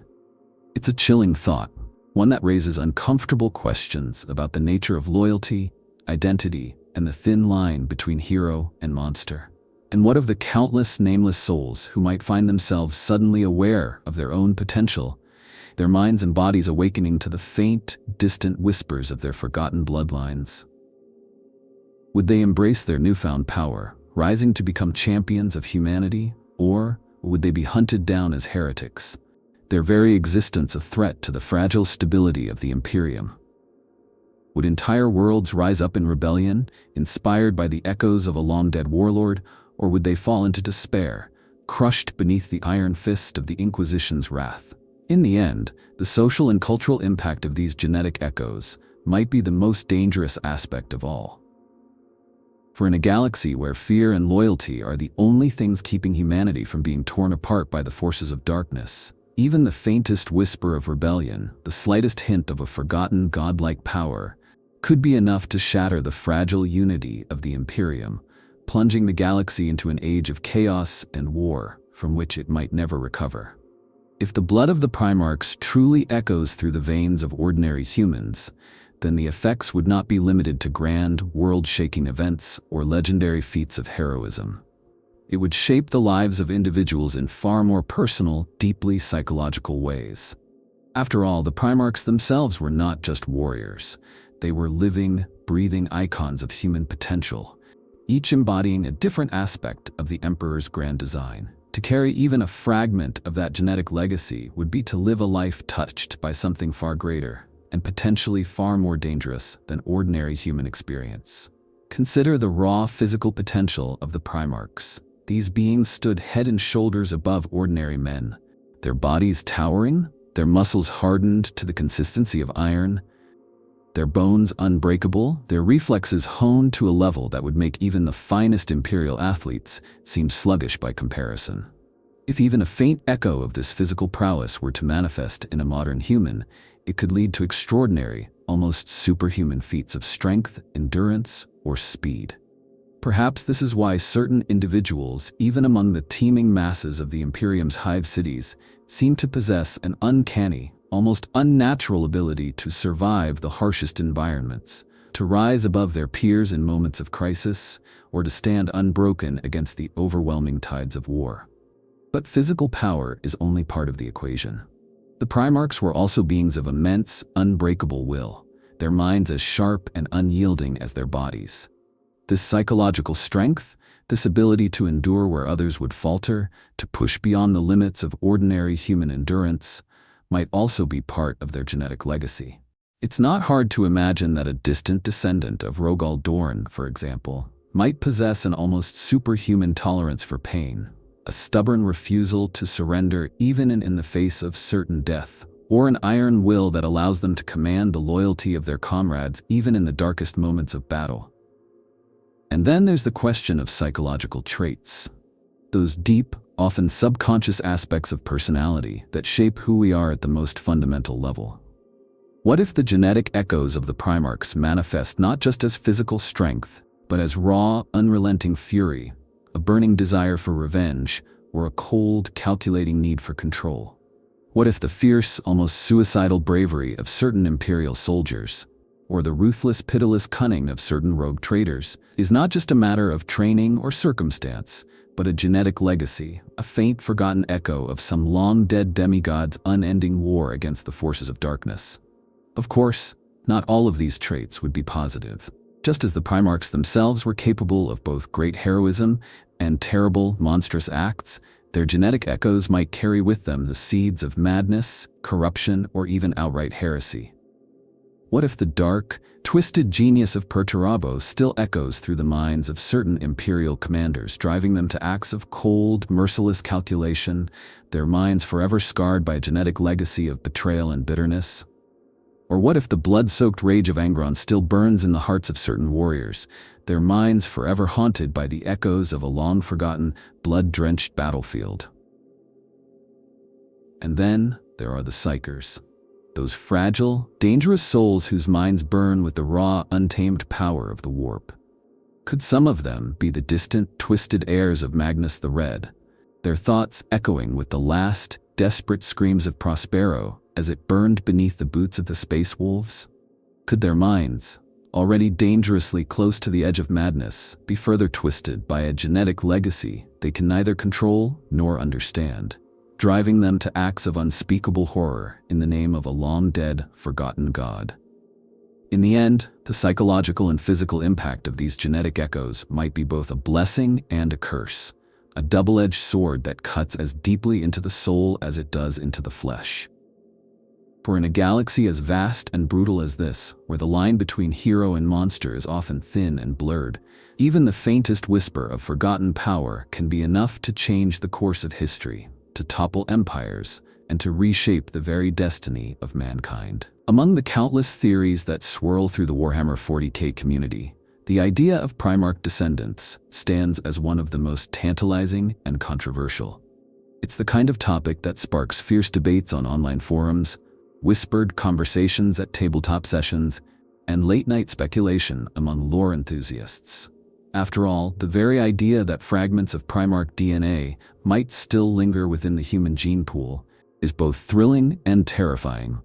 It's a chilling thought, one that raises uncomfortable questions about the nature of loyalty, identity, and the thin line between hero and monster. And what of the countless nameless souls who might find themselves suddenly aware of their own potential, their minds and bodies awakening to the faint, distant whispers of their forgotten bloodlines? Would they embrace their newfound power, rising to become champions of humanity, or would they be hunted down as heretics, their very existence a threat to the fragile stability of the Imperium? Would entire worlds rise up in rebellion, inspired by the echoes of a long-dead warlord, or would they fall into despair, crushed beneath the iron fist of the Inquisition's wrath? In the end, the social and cultural impact of these genetic echoes might be the most dangerous aspect of all. For in a galaxy where fear and loyalty are the only things keeping humanity from being torn apart by the forces of darkness, even the faintest whisper of rebellion, the slightest hint of a forgotten godlike power, could be enough to shatter the fragile unity of the Imperium, plunging the galaxy into an age of chaos and war from which it might never recover. If the blood of the Primarchs truly echoes through the veins of ordinary humans, then the effects would not be limited to grand, world-shaking events or legendary feats of heroism. It would shape the lives of individuals in far more personal, deeply psychological ways. After all, the Primarchs themselves were not just warriors. They were living, breathing icons of human potential, each embodying a different aspect of the Emperor's grand design. To carry even a fragment of that genetic legacy would be to live a life touched by something far greater, and potentially far more dangerous than ordinary human experience. Consider the raw physical potential of the Primarchs. These beings stood head and shoulders above ordinary men, their bodies towering, their muscles hardened to the consistency of iron, their bones unbreakable, their reflexes honed to a level that would make even the finest imperial athletes seem sluggish by comparison. If even a faint echo of this physical prowess were to manifest in a modern human, it could lead to extraordinary, almost superhuman feats of strength, endurance, or speed. Perhaps this is why certain individuals, even among the teeming masses of the Imperium's hive cities, seem to possess an uncanny, almost unnatural ability to survive the harshest environments, to rise above their peers in moments of crisis, or to stand unbroken against the overwhelming tides of war. But physical power is only part of the equation. The Primarchs were also beings of immense, unbreakable will, their minds as sharp and unyielding as their bodies. This psychological strength, this ability to endure where others would falter, to push beyond the limits of ordinary human endurance, might also be part of their genetic legacy. It's not hard to imagine that a distant descendant of Rogal Dorn, for example, might possess an almost superhuman tolerance for pain, a stubborn refusal to surrender even in the face of certain death, or an iron will that allows them to command the loyalty of their comrades even in the darkest moments of battle. And then there's the question of psychological traits, those deep, often subconscious aspects of personality that shape who we are at the most fundamental level. What if the genetic echoes of the Primarchs manifest not just as physical strength, but as raw, unrelenting fury, a burning desire for revenge, or a cold, calculating need for control? What if the fierce, almost suicidal bravery of certain Imperial soldiers, or the ruthless, pitiless cunning of certain rogue traders, is not just a matter of training or circumstance, but a genetic legacy, a faint, forgotten echo of some long-dead demigod's unending war against the forces of darkness? Of course, not all of these traits would be positive. Just as the Primarchs themselves were capable of both great heroism and terrible, monstrous acts, their genetic echoes might carry with them the seeds of madness, corruption, or even outright heresy. What if the dark, twisted genius of Perturabo still echoes through the minds of certain Imperial commanders, driving them to acts of cold, merciless calculation, their minds forever scarred by a genetic legacy of betrayal and bitterness? Or what if the blood-soaked rage of Angron still burns in the hearts of certain warriors, their minds forever haunted by the echoes of a long-forgotten, blood-drenched battlefield? And then there are the Psykers. Those fragile, dangerous souls whose minds burn with the raw, untamed power of the warp. Could some of them be the distant, twisted heirs of Magnus the Red, their thoughts echoing with the last, desperate screams of Prospero as it burned beneath the boots of the Space Wolves? Could their minds, already dangerously close to the edge of madness, be further twisted by a genetic legacy they can neither control nor understand, driving them to acts of unspeakable horror in the name of a long-dead, forgotten god? In the end, the psychological and physical impact of these genetic echoes might be both a blessing and a curse, a double-edged sword that cuts as deeply into the soul as it does into the flesh. For in a galaxy as vast and brutal as this, where the line between hero and monster is often thin and blurred, even the faintest whisper of forgotten power can be enough to change the course of history, to topple empires, and to reshape the very destiny of mankind. Among the countless theories that swirl through the Warhammer 40k community, the idea of Primarch descendants stands as one of the most tantalizing and controversial. It's the kind of topic that sparks fierce debates on online forums, whispered conversations at tabletop sessions, and late-night speculation among lore enthusiasts. After all, the very idea that fragments of Primarch DNA might still linger within the human gene pool is both thrilling and terrifying.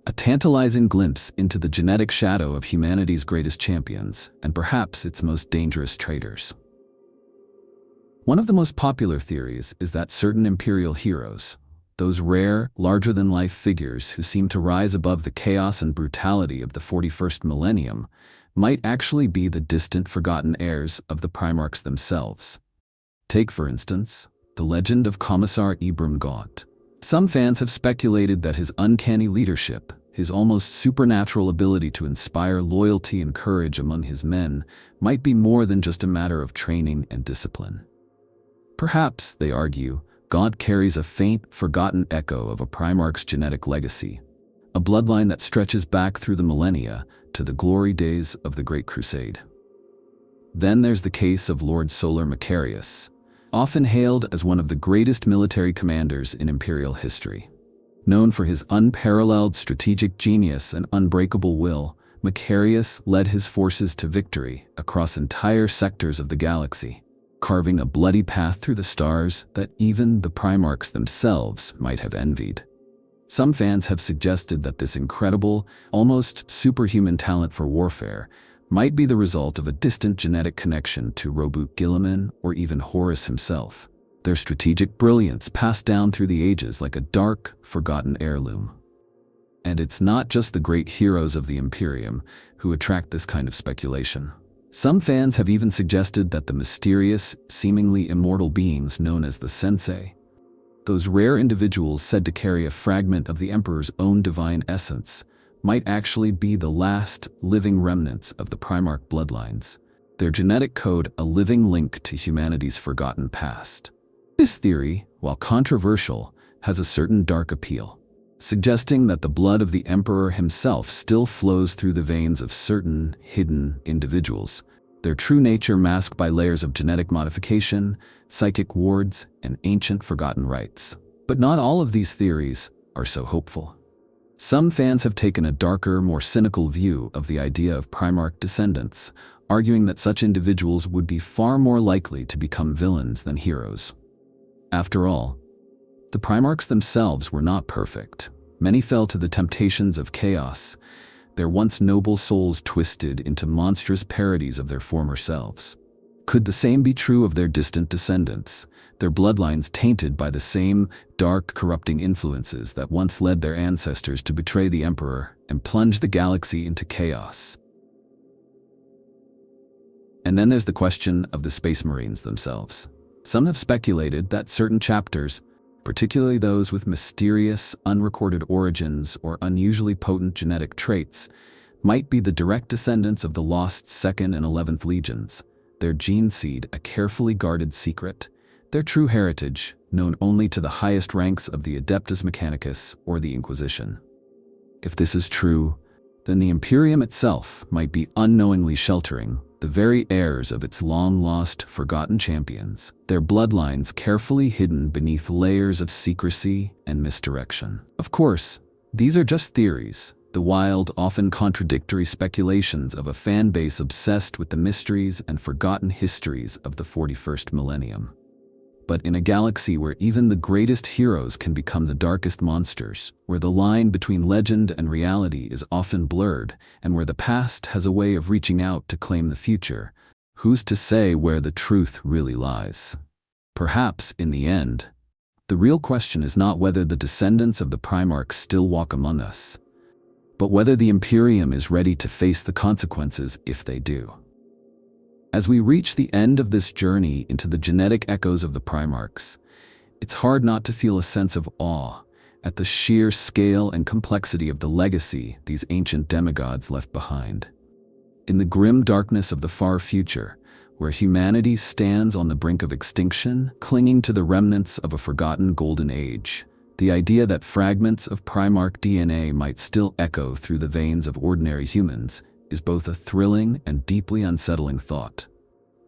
A tantalizing glimpse into the genetic shadow of humanity's greatest champions, and perhaps its most dangerous traitors. One of the most popular theories is that certain Imperial heroes, those rare, larger-than-life figures who seem to rise above the chaos and brutality of the 41st millennium, might actually be the distant, forgotten heirs of the Primarchs themselves. Take, for instance, the legend of Commissar Ibram Gaunt. Some fans have speculated that his uncanny leadership, his almost supernatural ability to inspire loyalty and courage among his men, might be more than just a matter of training and discipline. Perhaps, they argue, Gaunt carries a faint, forgotten echo of a Primarch's genetic legacy, a bloodline that stretches back through the millennia to the glory days of the Great Crusade. Then there's the case of Lord Solar Macarius, often hailed as one of the greatest military commanders in Imperial history. Known for his unparalleled strategic genius and unbreakable will, Macarius led his forces to victory across entire sectors of the galaxy, carving a bloody path through the stars that even the Primarchs themselves might have envied. Some fans have suggested that this incredible, almost superhuman talent for warfare might be the result of a distant genetic connection to Roboute Guilliman or even Horus himself, their strategic brilliance passed down through the ages like a dark, forgotten heirloom. And it's not just the great heroes of the Imperium who attract this kind of speculation. Some fans have even suggested that the mysterious, seemingly immortal beings known as the Sensei, those rare individuals said to carry a fragment of the Emperor's own divine essence, might actually be the last living remnants of the Primarch bloodlines, their genetic code a living link to humanity's forgotten past. This theory, while controversial, has a certain dark appeal, suggesting that the blood of the Emperor himself still flows through the veins of certain hidden individuals, their true nature masked by layers of genetic modification, psychic wards, and ancient forgotten rites. But not all of these theories are so hopeful. Some fans have taken a darker, more cynical view of the idea of Primarch descendants, arguing that such individuals would be far more likely to become villains than heroes. After all, the Primarchs themselves were not perfect. Many fell to the temptations of chaos, their once noble souls twisted into monstrous parodies of their former selves. Could the same be true of their distant descendants, their bloodlines tainted by the same dark, corrupting influences that once led their ancestors to betray the Emperor and plunge the galaxy into chaos? And then there's the question of the Space Marines themselves. Some have speculated that certain chapters, particularly those with mysterious, unrecorded origins or unusually potent genetic traits, might be the direct descendants of the lost 2nd and 11th Legions, their gene seed a carefully guarded secret, their true heritage known only to the highest ranks of the Adeptus Mechanicus or the Inquisition. If this is true, then the Imperium itself might be unknowingly sheltering the very heirs of its long-lost, forgotten champions, their bloodlines carefully hidden beneath layers of secrecy and misdirection. Of course, these are just theories, the wild, often contradictory speculations of a fan base obsessed with the mysteries and forgotten histories of the 41st millennium. But in a galaxy where even the greatest heroes can become the darkest monsters, where the line between legend and reality is often blurred, and where the past has a way of reaching out to claim the future, who's to say where the truth really lies? Perhaps, in the end, the real question is not whether the descendants of the Primarchs still walk among us, but whether the Imperium is ready to face the consequences if they do. As we reach the end of this journey into the genetic echoes of the Primarchs, it's hard not to feel a sense of awe at the sheer scale and complexity of the legacy these ancient demigods left behind. In the grim darkness of the far future, where humanity stands on the brink of extinction, clinging to the remnants of a forgotten golden age, the idea that fragments of Primarch DNA might still echo through the veins of ordinary humans is both a thrilling and deeply unsettling thought.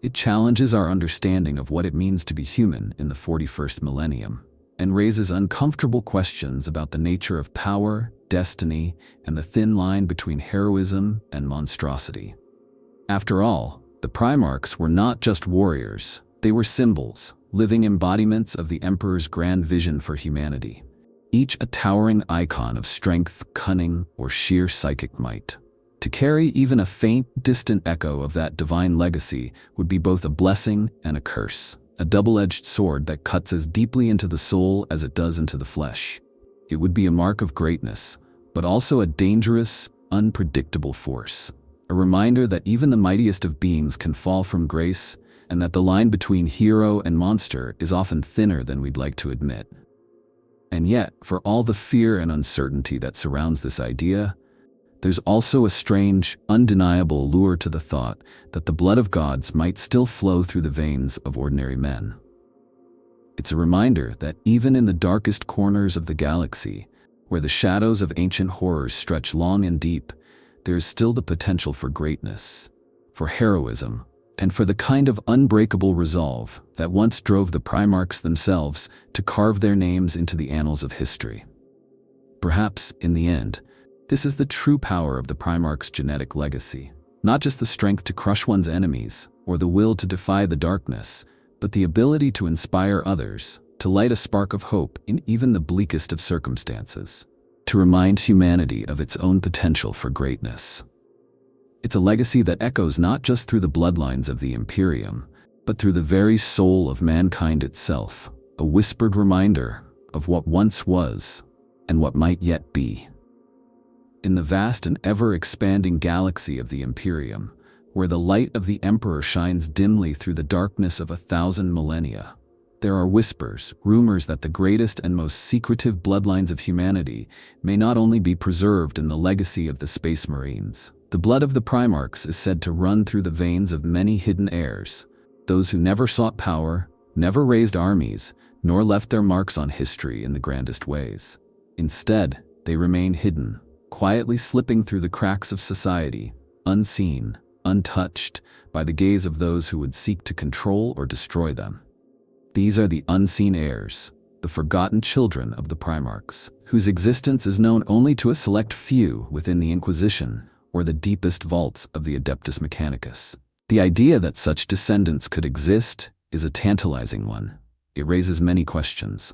It challenges our understanding of what it means to be human in the 41st millennium, and raises uncomfortable questions about the nature of power, destiny, and the thin line between heroism and monstrosity. After all, the Primarchs were not just warriors, they were symbols, living embodiments of the Emperor's grand vision for humanity, each a towering icon of strength, cunning, or sheer psychic might. To carry even a faint, distant echo of that divine legacy would be both a blessing and a curse, a double-edged sword that cuts as deeply into the soul as it does into the flesh. It would be a mark of greatness, but also a dangerous, unpredictable force, a reminder that even the mightiest of beings can fall from grace, and that the line between hero and monster is often thinner than we'd like to admit. And yet, for all the fear and uncertainty that surrounds this idea, there's also a strange, undeniable allure to the thought that the blood of gods might still flow through the veins of ordinary men. It's a reminder that even in the darkest corners of the galaxy, where the shadows of ancient horrors stretch long and deep, there is still the potential for greatness, for heroism, and for the kind of unbreakable resolve that once drove the Primarchs themselves to carve their names into the annals of history. Perhaps, in the end, this is the true power of the Primarch's genetic legacy, not just the strength to crush one's enemies or the will to defy the darkness, but the ability to inspire others, to light a spark of hope in even the bleakest of circumstances, to remind humanity of its own potential for greatness. It's a legacy that echoes not just through the bloodlines of the Imperium, but through the very soul of mankind itself, a whispered reminder of what once was and what might yet be. In the vast and ever-expanding galaxy of the Imperium, where the light of the Emperor shines dimly through the darkness of 1,000 millennia, there are whispers, rumors that the greatest and most secretive bloodlines of humanity may not only be preserved in the legacy of the Space Marines. The blood of the Primarchs is said to run through the veins of many hidden heirs, those who never sought power, never raised armies, nor left their marks on history in the grandest ways. Instead, they remain hidden, quietly slipping through the cracks of society, unseen, untouched by the gaze of those who would seek to control or destroy them. These are the unseen heirs, the forgotten children of the Primarchs, whose existence is known only to a select few within the Inquisition or the deepest vaults of the Adeptus Mechanicus. The idea that such descendants could exist is a tantalizing one. It raises many questions.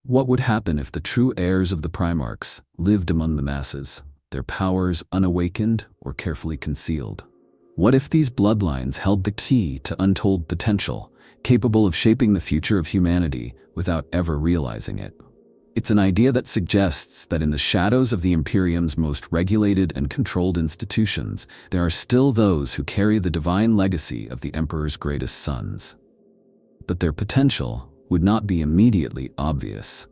What would happen if the true heirs of the Primarchs lived among the masses, their powers unawakened or carefully concealed? What if these bloodlines held the key to untold potential, capable of shaping the future of humanity without ever realizing it? It's an idea that suggests that in the shadows of the Imperium's most regulated and controlled institutions, there are still those who carry the divine legacy of the Emperor's greatest sons. But their potential would not be immediately obvious.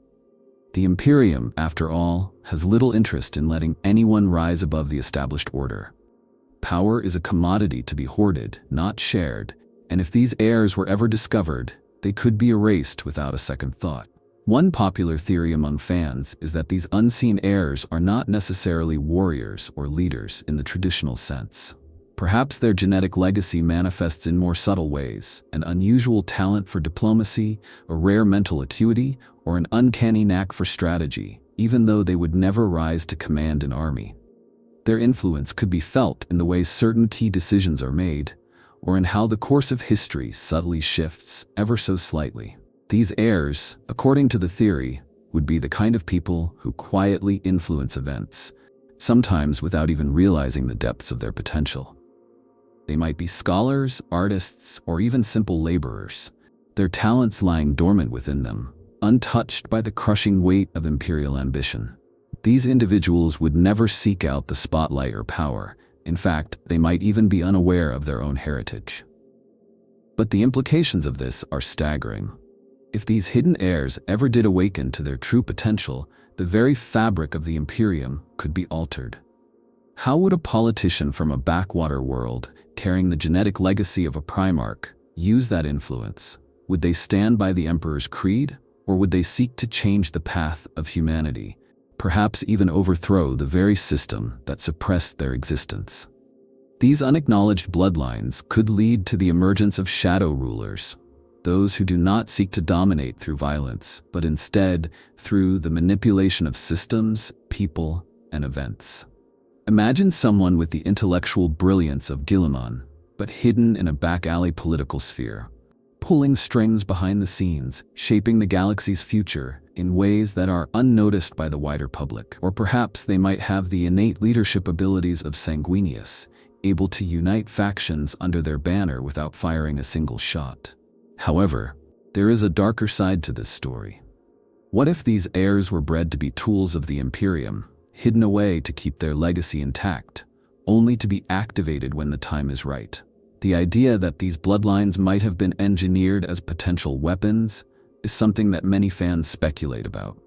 The Imperium, after all, has little interest in letting anyone rise above the established order. Power is a commodity to be hoarded, not shared, and if these heirs were ever discovered, they could be erased without a second thought. One popular theory among fans is that these unseen heirs are not necessarily warriors or leaders in the traditional sense. Perhaps their genetic legacy manifests in more subtle ways: an unusual talent for diplomacy, a rare mental acuity, or an uncanny knack for strategy, even though they would never rise to command an army. Their influence could be felt in the way certain key decisions are made, or in how the course of history subtly shifts ever so slightly. These heirs, according to the theory, would be the kind of people who quietly influence events, sometimes without even realizing the depths of their potential. They might be scholars, artists, or even simple laborers, their talents lying dormant within them, untouched by the crushing weight of imperial ambition. These individuals would never seek out the spotlight or power. In fact, they might even be unaware of their own heritage. But the implications of this are staggering. If these hidden heirs ever did awaken to their true potential, the very fabric of the Imperium could be altered. How would a politician from a backwater world, carrying the genetic legacy of a Primarch, use that influence? Would they stand by the Emperor's creed, or would they seek to change the path of humanity, perhaps even overthrow the very system that suppressed their existence? These unacknowledged bloodlines could lead to the emergence of shadow rulers, those who do not seek to dominate through violence, but instead through the manipulation of systems, people, and events. Imagine someone with the intellectual brilliance of Guilliman, but hidden in a back-alley political sphere, pulling strings behind the scenes, shaping the galaxy's future in ways that are unnoticed by the wider public. Or perhaps they might have the innate leadership abilities of Sanguinius, able to unite factions under their banner without firing a single shot. However, there is a darker side to this story. What if these heirs were bred to be tools of the Imperium, hidden away to keep their legacy intact, only to be activated when the time is right? The idea that these bloodlines might have been engineered as potential weapons is something that many fans speculate about.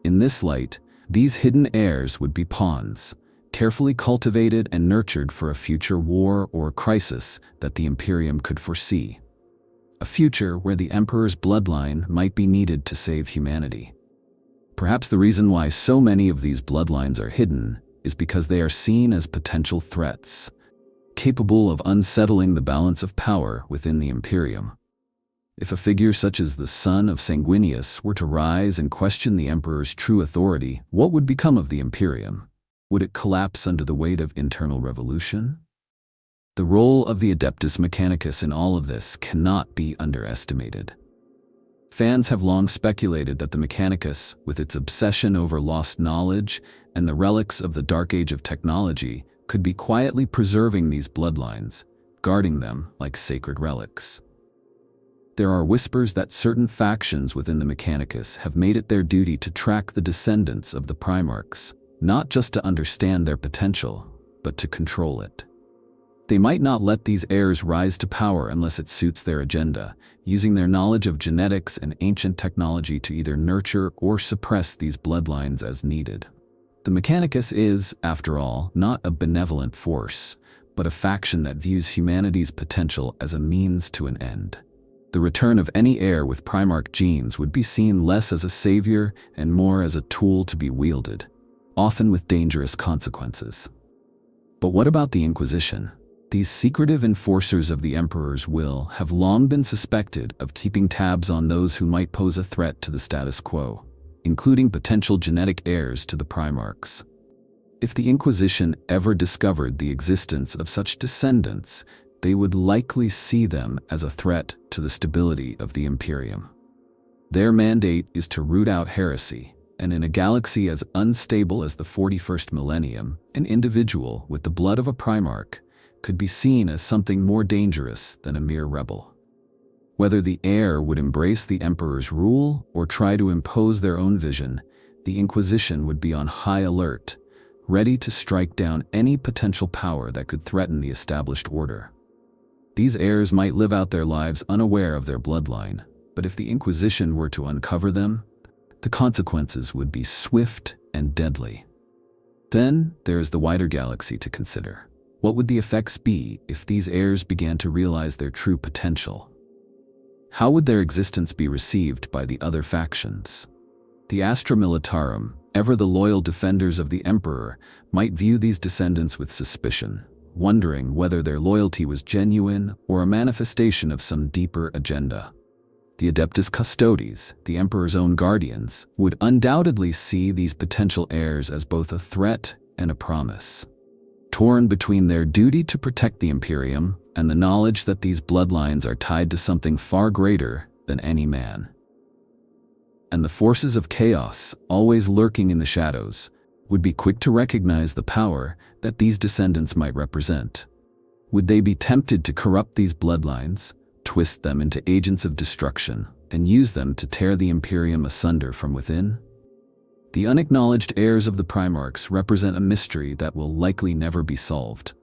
In this light, these hidden heirs would be pawns, carefully cultivated and nurtured for a future war or crisis that the Imperium could foresee. A future where the Emperor's bloodline might be needed to save humanity. Perhaps the reason why so many of these bloodlines are hidden is because they are seen as potential threats, capable of unsettling the balance of power within the Imperium. If a figure such as the son of Sanguinius were to rise and question the Emperor's true authority, what would become of the Imperium? Would it collapse under the weight of internal revolution? The role of the Adeptus Mechanicus in all of this cannot be underestimated. Fans have long speculated that the Mechanicus, with its obsession over lost knowledge and the relics of the Dark Age of technology, could be quietly preserving these bloodlines, guarding them like sacred relics. There are whispers that certain factions within the Mechanicus have made it their duty to track the descendants of the Primarchs, not just to understand their potential, but to control it. They might not let these heirs rise to power unless it suits their agenda, using their knowledge of genetics and ancient technology to either nurture or suppress these bloodlines as needed. The Mechanicus is, after all, not a benevolent force, but a faction that views humanity's potential as a means to an end. The return of any heir with Primarch genes would be seen less as a savior and more as a tool to be wielded, often with dangerous consequences. But what about the Inquisition? These secretive enforcers of the Emperor's will have long been suspected of keeping tabs on those who might pose a threat to the status quo, including potential genetic heirs to the Primarchs. If the Inquisition ever discovered the existence of such descendants, they would likely see them as a threat to the stability of the Imperium. Their mandate is to root out heresy, and in a galaxy as unstable as the 41st millennium, an individual with the blood of a Primarch could be seen as something more dangerous than a mere rebel. Whether the heir would embrace the Emperor's rule or try to impose their own vision, the Inquisition would be on high alert, ready to strike down any potential power that could threaten the established order. These heirs might live out their lives unaware of their bloodline, but if the Inquisition were to uncover them, the consequences would be swift and deadly. Then there is the wider galaxy to consider. What would the effects be if these heirs began to realize their true potential? How would their existence be received by the other factions? The Astra Militarum, ever the loyal defenders of the Emperor, might view these descendants with suspicion, wondering whether their loyalty was genuine or a manifestation of some deeper agenda. The Adeptus Custodes, the Emperor's own guardians, would undoubtedly see these potential heirs as both a threat and a promise. Torn between their duty to protect the Imperium and the knowledge that these bloodlines are tied to something far greater than any man. And the forces of chaos, always lurking in the shadows, would be quick to recognize the power that these descendants might represent. Would they be tempted to corrupt these bloodlines, twist them into agents of destruction, and use them to tear the Imperium asunder from within? The unacknowledged heirs of the Primarchs represent a mystery that will likely never be solved.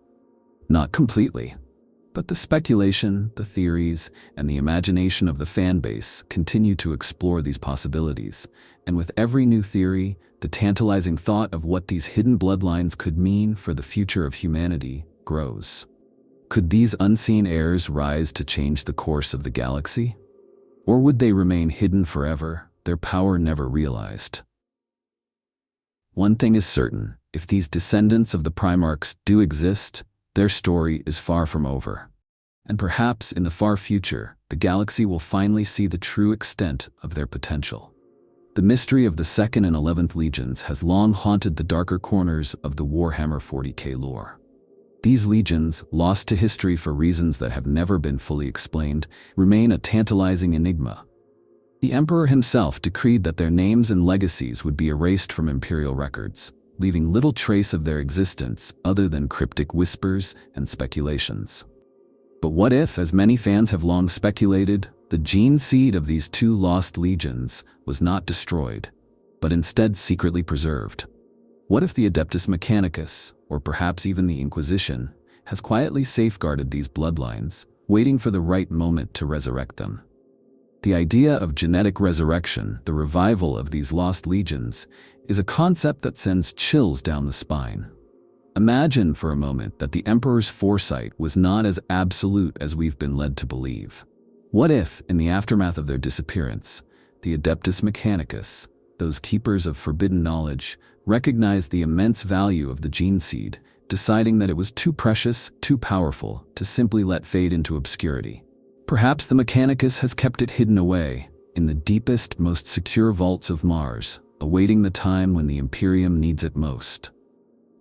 Not completely, but the speculation, the theories, and the imagination of the fanbase continue to explore these possibilities, and with every new theory, the tantalizing thought of what these hidden bloodlines could mean for the future of humanity grows. Could these unseen heirs rise to change the course of the galaxy? Or would they remain hidden forever, their power never realized? One thing is certain, if these descendants of the Primarchs do exist, their story is far from over. And perhaps in the far future, the galaxy will finally see the true extent of their potential. The mystery of the 2nd and 11th Legions has long haunted the darker corners of the Warhammer 40k lore. These legions, lost to history for reasons that have never been fully explained, remain a tantalizing enigma. The Emperor himself decreed that their names and legacies would be erased from Imperial records, leaving little trace of their existence other than cryptic whispers and speculations. But what if, as many fans have long speculated, the gene seed of these two lost legions was not destroyed, but instead secretly preserved? What if the Adeptus Mechanicus, or perhaps even the Inquisition, has quietly safeguarded these bloodlines, waiting for the right moment to resurrect them? The idea of genetic resurrection, the revival of these lost legions, is a concept that sends chills down the spine. Imagine for a moment that the Emperor's foresight was not as absolute as we've been led to believe. What if, in the aftermath of their disappearance, the Adeptus Mechanicus, those keepers of forbidden knowledge, recognized the immense value of the gene seed, deciding that it was too precious, too powerful, to simply let fade into obscurity? Perhaps the Mechanicus has kept it hidden away, in the deepest, most secure vaults of Mars, awaiting the time when the Imperium needs it most.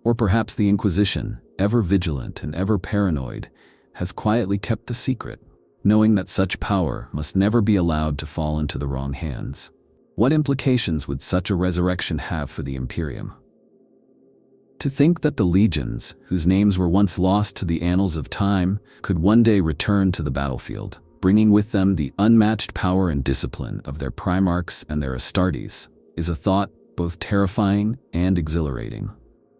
Or perhaps the Inquisition, ever vigilant and ever paranoid, has quietly kept the secret, knowing that such power must never be allowed to fall into the wrong hands. What implications would such a resurrection have for the Imperium? To think that the legions, whose names were once lost to the annals of time, could one day return to the battlefield, bringing with them the unmatched power and discipline of their Primarchs and their Astartes, is a thought both terrifying and exhilarating.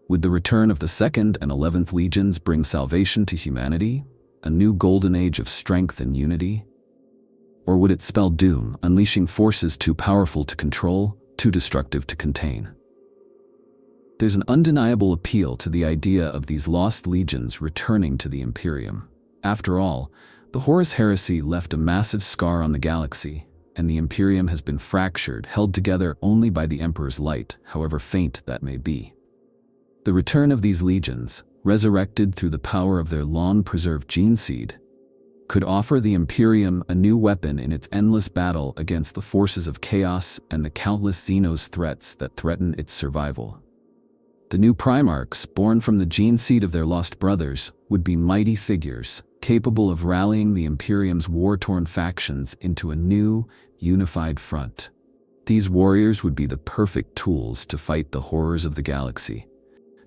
Would the return of the 2nd and 11th Legions bring salvation to humanity, a new golden age of strength and unity? Or would it spell doom, unleashing forces too powerful to control, too destructive to contain? There's an undeniable appeal to the idea of these lost legions returning to the Imperium. After all, the Horus Heresy left a massive scar on the galaxy, and the Imperium has been fractured, held together only by the Emperor's light, however faint that may be. The return of these legions, resurrected through the power of their long-preserved gene seed, could offer the Imperium a new weapon in its endless battle against the forces of chaos and the countless Xenos threats that threaten its survival. The new Primarchs, born from the gene seed of their lost brothers, would be mighty figures, capable of rallying the Imperium's war-torn factions into a new, unified front. These warriors would be the perfect tools to fight the horrors of the galaxy,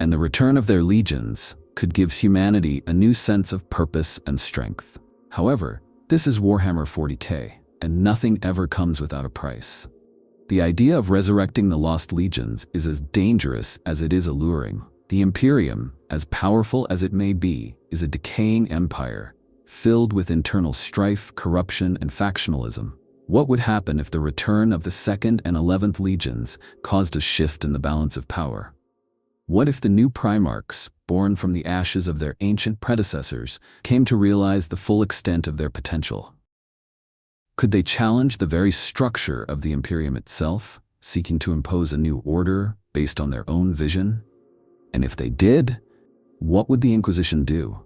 and the return of their legions could give humanity a new sense of purpose and strength. However, this is Warhammer 40k, and nothing ever comes without a price. The idea of resurrecting the lost legions is as dangerous as it is alluring. The Imperium, as powerful as it may be, is a decaying empire, filled with internal strife, corruption, and factionalism. What would happen if the return of the 2nd and 11th Legions caused a shift in the balance of power? What if the new Primarchs, born from the ashes of their ancient predecessors, came to realize the full extent of their potential? Could they challenge the very structure of the Imperium itself, seeking to impose a new order based on their own vision? And if they did, what would the Inquisition do?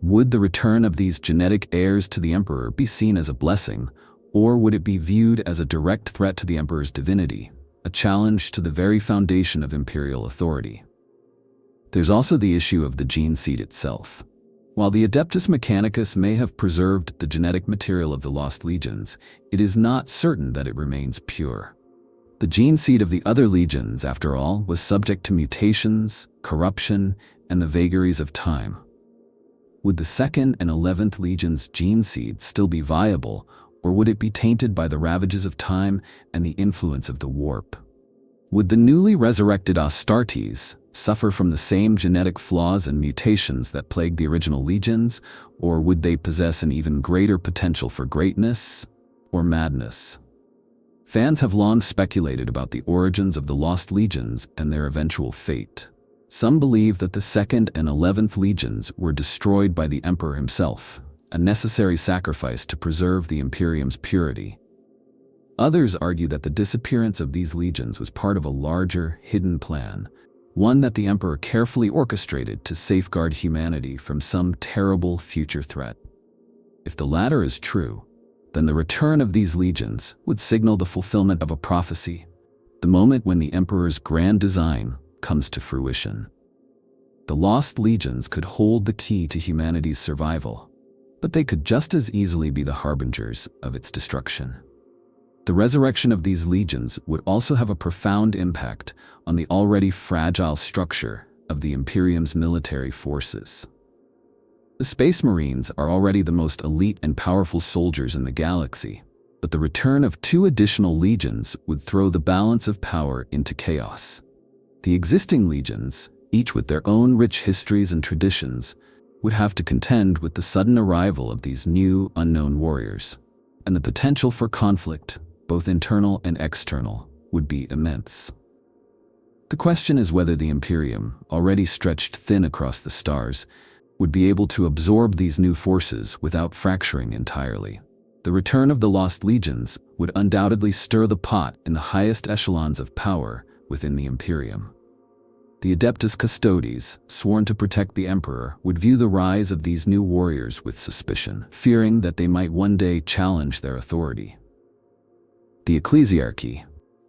Would the return of these genetic heirs to the Emperor be seen as a blessing, or would it be viewed as a direct threat to the Emperor's divinity, a challenge to the very foundation of imperial authority? There's also the issue of the gene seed itself. While the Adeptus Mechanicus may have preserved the genetic material of the Lost Legions, it is not certain that it remains pure. The gene seed of the other legions, after all, was subject to mutations, corruption, and the vagaries of time. Would the 2nd and 11th Legion's gene seed still be viable, or would it be tainted by the ravages of time and the influence of the warp? Would the newly resurrected Astartes suffer from the same genetic flaws and mutations that plagued the original legions, or would they possess an even greater potential for greatness or madness? Fans have long speculated about the origins of the Lost Legions and their eventual fate. Some believe that the 2nd and 11th Legions were destroyed by the Emperor himself, a necessary sacrifice to preserve the Imperium's purity. Others argue that the disappearance of these legions was part of a larger, hidden plan, one that the Emperor carefully orchestrated to safeguard humanity from some terrible future threat. If the latter is true, then the return of these legions would signal the fulfillment of a prophecy, the moment when the Emperor's grand design comes to fruition. The Lost Legions could hold the key to humanity's survival, but they could just as easily be the harbingers of its destruction. The resurrection of these legions would also have a profound impact on the already fragile structure of the Imperium's military forces. The Space Marines are already the most elite and powerful soldiers in the galaxy, but the return of 2 additional legions would throw the balance of power into chaos. The existing legions, each with their own rich histories and traditions, would have to contend with the sudden arrival of these new, unknown warriors, and the potential for conflict, both internal and external, would be immense. The question is whether the Imperium, already stretched thin across the stars, would be able to absorb these new forces without fracturing entirely. The return of the Lost Legions would undoubtedly stir the pot in the highest echelons of power within the Imperium. The Adeptus Custodes, sworn to protect the Emperor, would view the rise of these new warriors with suspicion, fearing that they might one day challenge their authority. The Ecclesiarchy,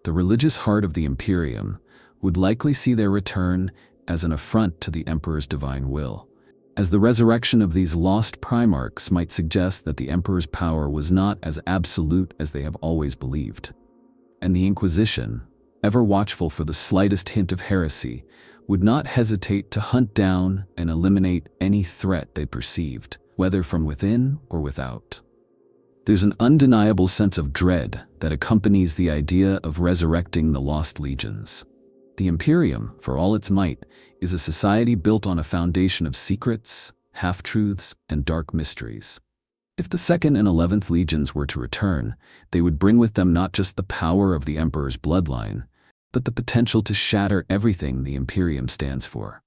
the religious heart of the Imperium, would likely see their return as an affront to the Emperor's divine will, as the resurrection of these lost Primarchs might suggest that the Emperor's power was not as absolute as they have always believed. And the Inquisition, ever watchful for the slightest hint of heresy, would not hesitate to hunt down and eliminate any threat they perceived, whether from within or without. There's an undeniable sense of dread that accompanies the idea of resurrecting the Lost Legions. The Imperium, for all its might, is a society built on a foundation of secrets, half-truths, and dark mysteries. If the 2nd and 11th Legions were to return, they would bring with them not just the power of the Emperor's bloodline, but the potential to shatter everything the Imperium stands for.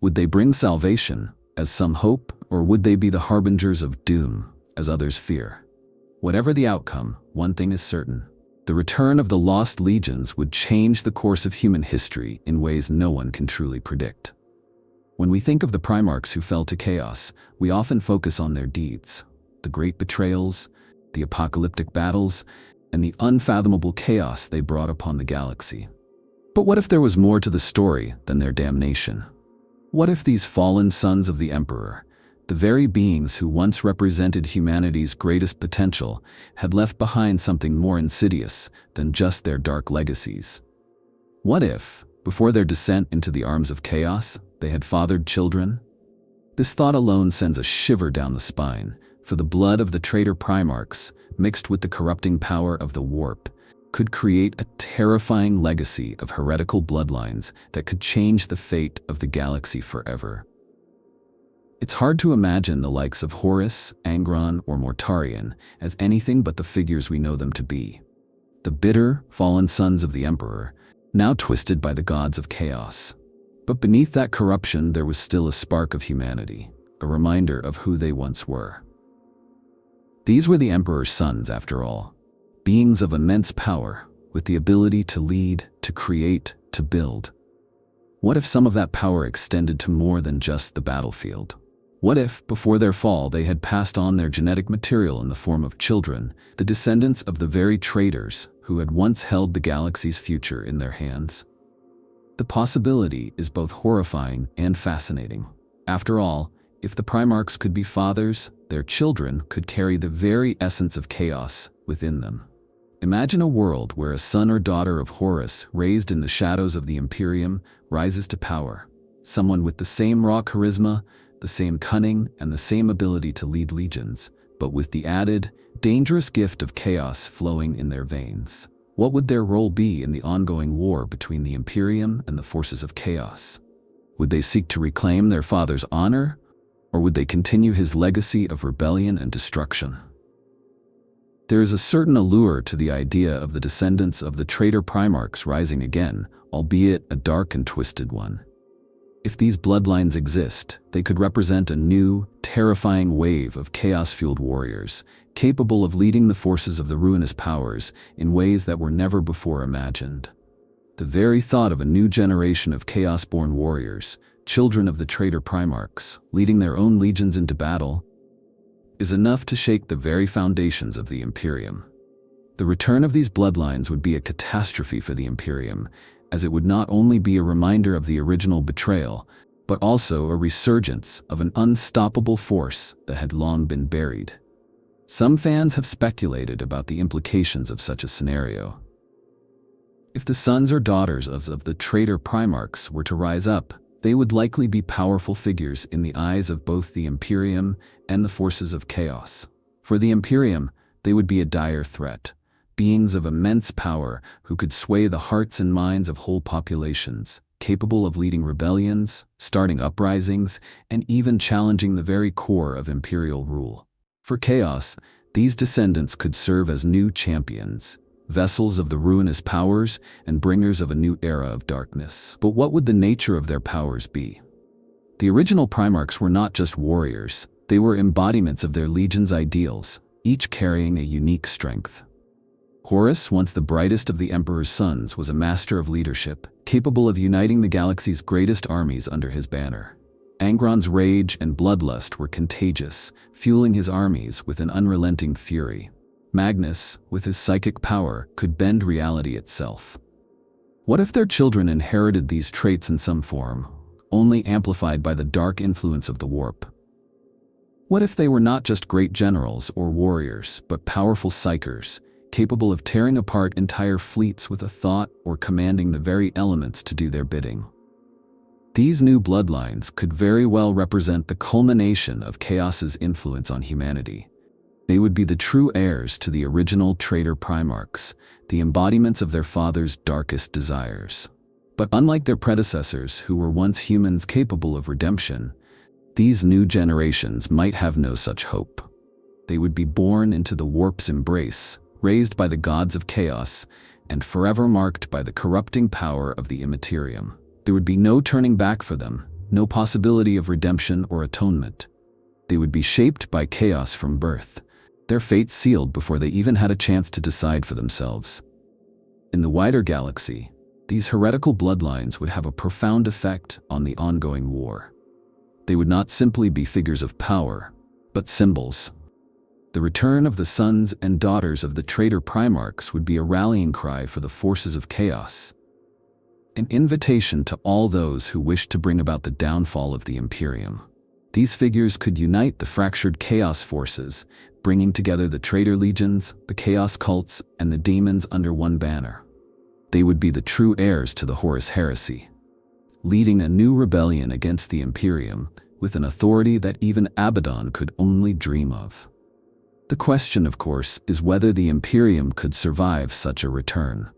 Would they bring salvation, as some hope, or would they be the harbingers of doom, as others fear? Whatever the outcome, one thing is certain. The return of the Lost Legions would change the course of human history in ways no one can truly predict. When we think of the Primarchs who fell to chaos, we often focus on their deeds, the great betrayals, the apocalyptic battles, and the unfathomable chaos they brought upon the galaxy. But what if there was more to the story than their damnation? What if these fallen sons of the Emperor, The very beings who once represented humanity's greatest potential had left behind something more insidious than just their dark legacies. What if, before their descent into the arms of chaos, they had fathered children? This thought alone sends a shiver down the spine, for the blood of the traitor Primarchs, mixed with the corrupting power of the warp, could create a terrifying legacy of heretical bloodlines that could change the fate of the galaxy forever. It's hard to imagine the likes of Horus, Angron, or Mortarion as anything but the figures we know them to be. The bitter, fallen sons of the Emperor, now twisted by the gods of chaos. But beneath that corruption there was still a spark of humanity, a reminder of who they once were. These were the Emperor's sons, after all, beings of immense power, with the ability to lead, to create, to build. What if some of that power extended to more than just the battlefield? What if, before their fall, they had passed on their genetic material in the form of children, the descendants of the very traitors who had once held the galaxy's future in their hands? The possibility is both horrifying and fascinating. After all, if the Primarchs could be fathers, their children could carry the very essence of chaos within them. Imagine a world where a son or daughter of Horus, raised in the shadows of the Imperium, rises to power. Someone with the same raw charisma, the same cunning, and the same ability to lead legions, but with the added, dangerous gift of chaos flowing in their veins. What would their role be in the ongoing war between the Imperium and the forces of chaos? Would they seek to reclaim their father's honor, or would they continue his legacy of rebellion and destruction? There is a certain allure to the idea of the descendants of the traitor Primarchs rising again, albeit a dark and twisted one. If these bloodlines exist, they could represent a new, terrifying wave of chaos-fueled warriors, capable of leading the forces of the ruinous powers in ways that were never before imagined. The very thought of a new generation of chaos-born warriors, children of the traitor Primarchs, leading their own legions into battle, is enough to shake the very foundations of the Imperium. The return of these bloodlines would be a catastrophe for the Imperium, as it would not only be a reminder of the original betrayal, but also a resurgence of an unstoppable force that had long been buried. Some fans have speculated about the implications of such a scenario. If the sons or daughters of the traitor Primarchs were to rise up, they would likely be powerful figures in the eyes of both the Imperium and the forces of chaos. For the Imperium, they would be a dire threat, beings of immense power who could sway the hearts and minds of whole populations, capable of leading rebellions, starting uprisings, and even challenging the very core of imperial rule. For chaos, these descendants could serve as new champions, vessels of the ruinous powers and bringers of a new era of darkness. But what would the nature of their powers be? The original Primarchs were not just warriors, they were embodiments of their legion's ideals, each carrying a unique strength. Horus, once the brightest of the Emperor's sons, was a master of leadership, capable of uniting the galaxy's greatest armies under his banner. Angron's rage and bloodlust were contagious, fueling his armies with an unrelenting fury. Magnus, with his psychic power, could bend reality itself. What if their children inherited these traits in some form, only amplified by the dark influence of the warp? What if they were not just great generals or warriors, but powerful psychers, capable of tearing apart entire fleets with a thought or commanding the very elements to do their bidding? These new bloodlines could very well represent the culmination of chaos's influence on humanity. They would be the true heirs to the original traitor Primarchs, the embodiments of their father's darkest desires. But unlike their predecessors, who were once humans capable of redemption, these new generations might have no such hope. They would be born into the warp's embrace, raised by the gods of chaos, and forever marked by the corrupting power of the immaterium. There would be no turning back for them, no possibility of redemption or atonement. They would be shaped by chaos from birth, their fates sealed before they even had a chance to decide for themselves. In the wider galaxy, these heretical bloodlines would have a profound effect on the ongoing war. They would not simply be figures of power, but symbols. The return of the sons and daughters of the traitor Primarchs would be a rallying cry for the forces of chaos, an invitation to all those who wish to bring about the downfall of the Imperium. These figures could unite the fractured chaos forces, bringing together the traitor legions, the chaos cults, and the demons under one banner. They would be the true heirs to the Horus heresy, leading a new rebellion against the Imperium with an authority that even Abaddon could only dream of. The question, of course, is whether the Imperium could survive such a return.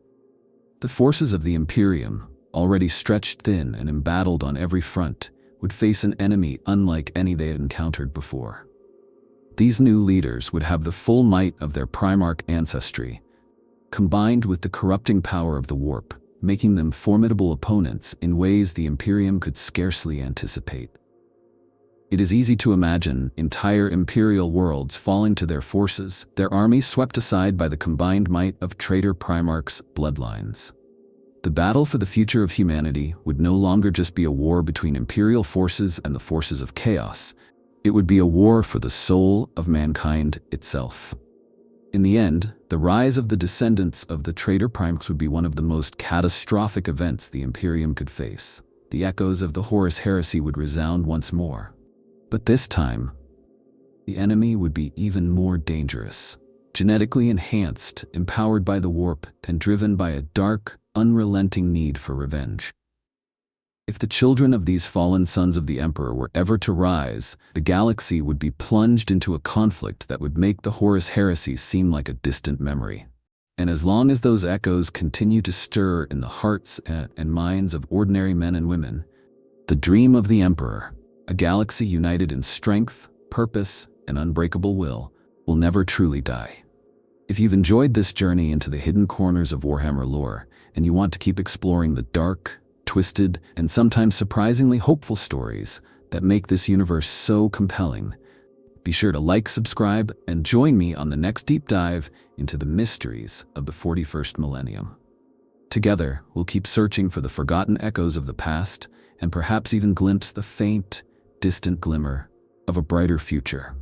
The forces of the Imperium, already stretched thin and embattled on every front, would face an enemy unlike any they had encountered before. These new leaders would have the full might of their Primarch ancestry, combined with the corrupting power of the warp, making them formidable opponents in ways the Imperium could scarcely anticipate. It is easy to imagine entire Imperial worlds falling to their forces, their armies swept aside by the combined might of traitor Primarchs' bloodlines. The battle for the future of humanity would no longer just be a war between Imperial forces and the forces of chaos. It would be a war for the soul of mankind itself. In the end, the rise of the descendants of the traitor Primarchs would be one of the most catastrophic events the Imperium could face. The echoes of the Horus heresy would resound once more. But this time, the enemy would be even more dangerous. Genetically enhanced, empowered by the warp, and driven by a dark, unrelenting need for revenge. If the children of these fallen sons of the Emperor were ever to rise, the galaxy would be plunged into a conflict that would make the Horus heresy seem like a distant memory. And as long as those echoes continue to stir in the hearts and minds of ordinary men and women, the dream of the Emperor, a galaxy united in strength, purpose, and unbreakable will never truly die. If you've enjoyed this journey into the hidden corners of Warhammer lore, and you want to keep exploring the dark, twisted, and sometimes surprisingly hopeful stories that make this universe so compelling, be sure to like, subscribe, and join me on the next deep dive into the mysteries of the 41st millennium. Together, we'll keep searching for the forgotten echoes of the past, and perhaps even glimpse the faint, distant glimmer of a brighter future.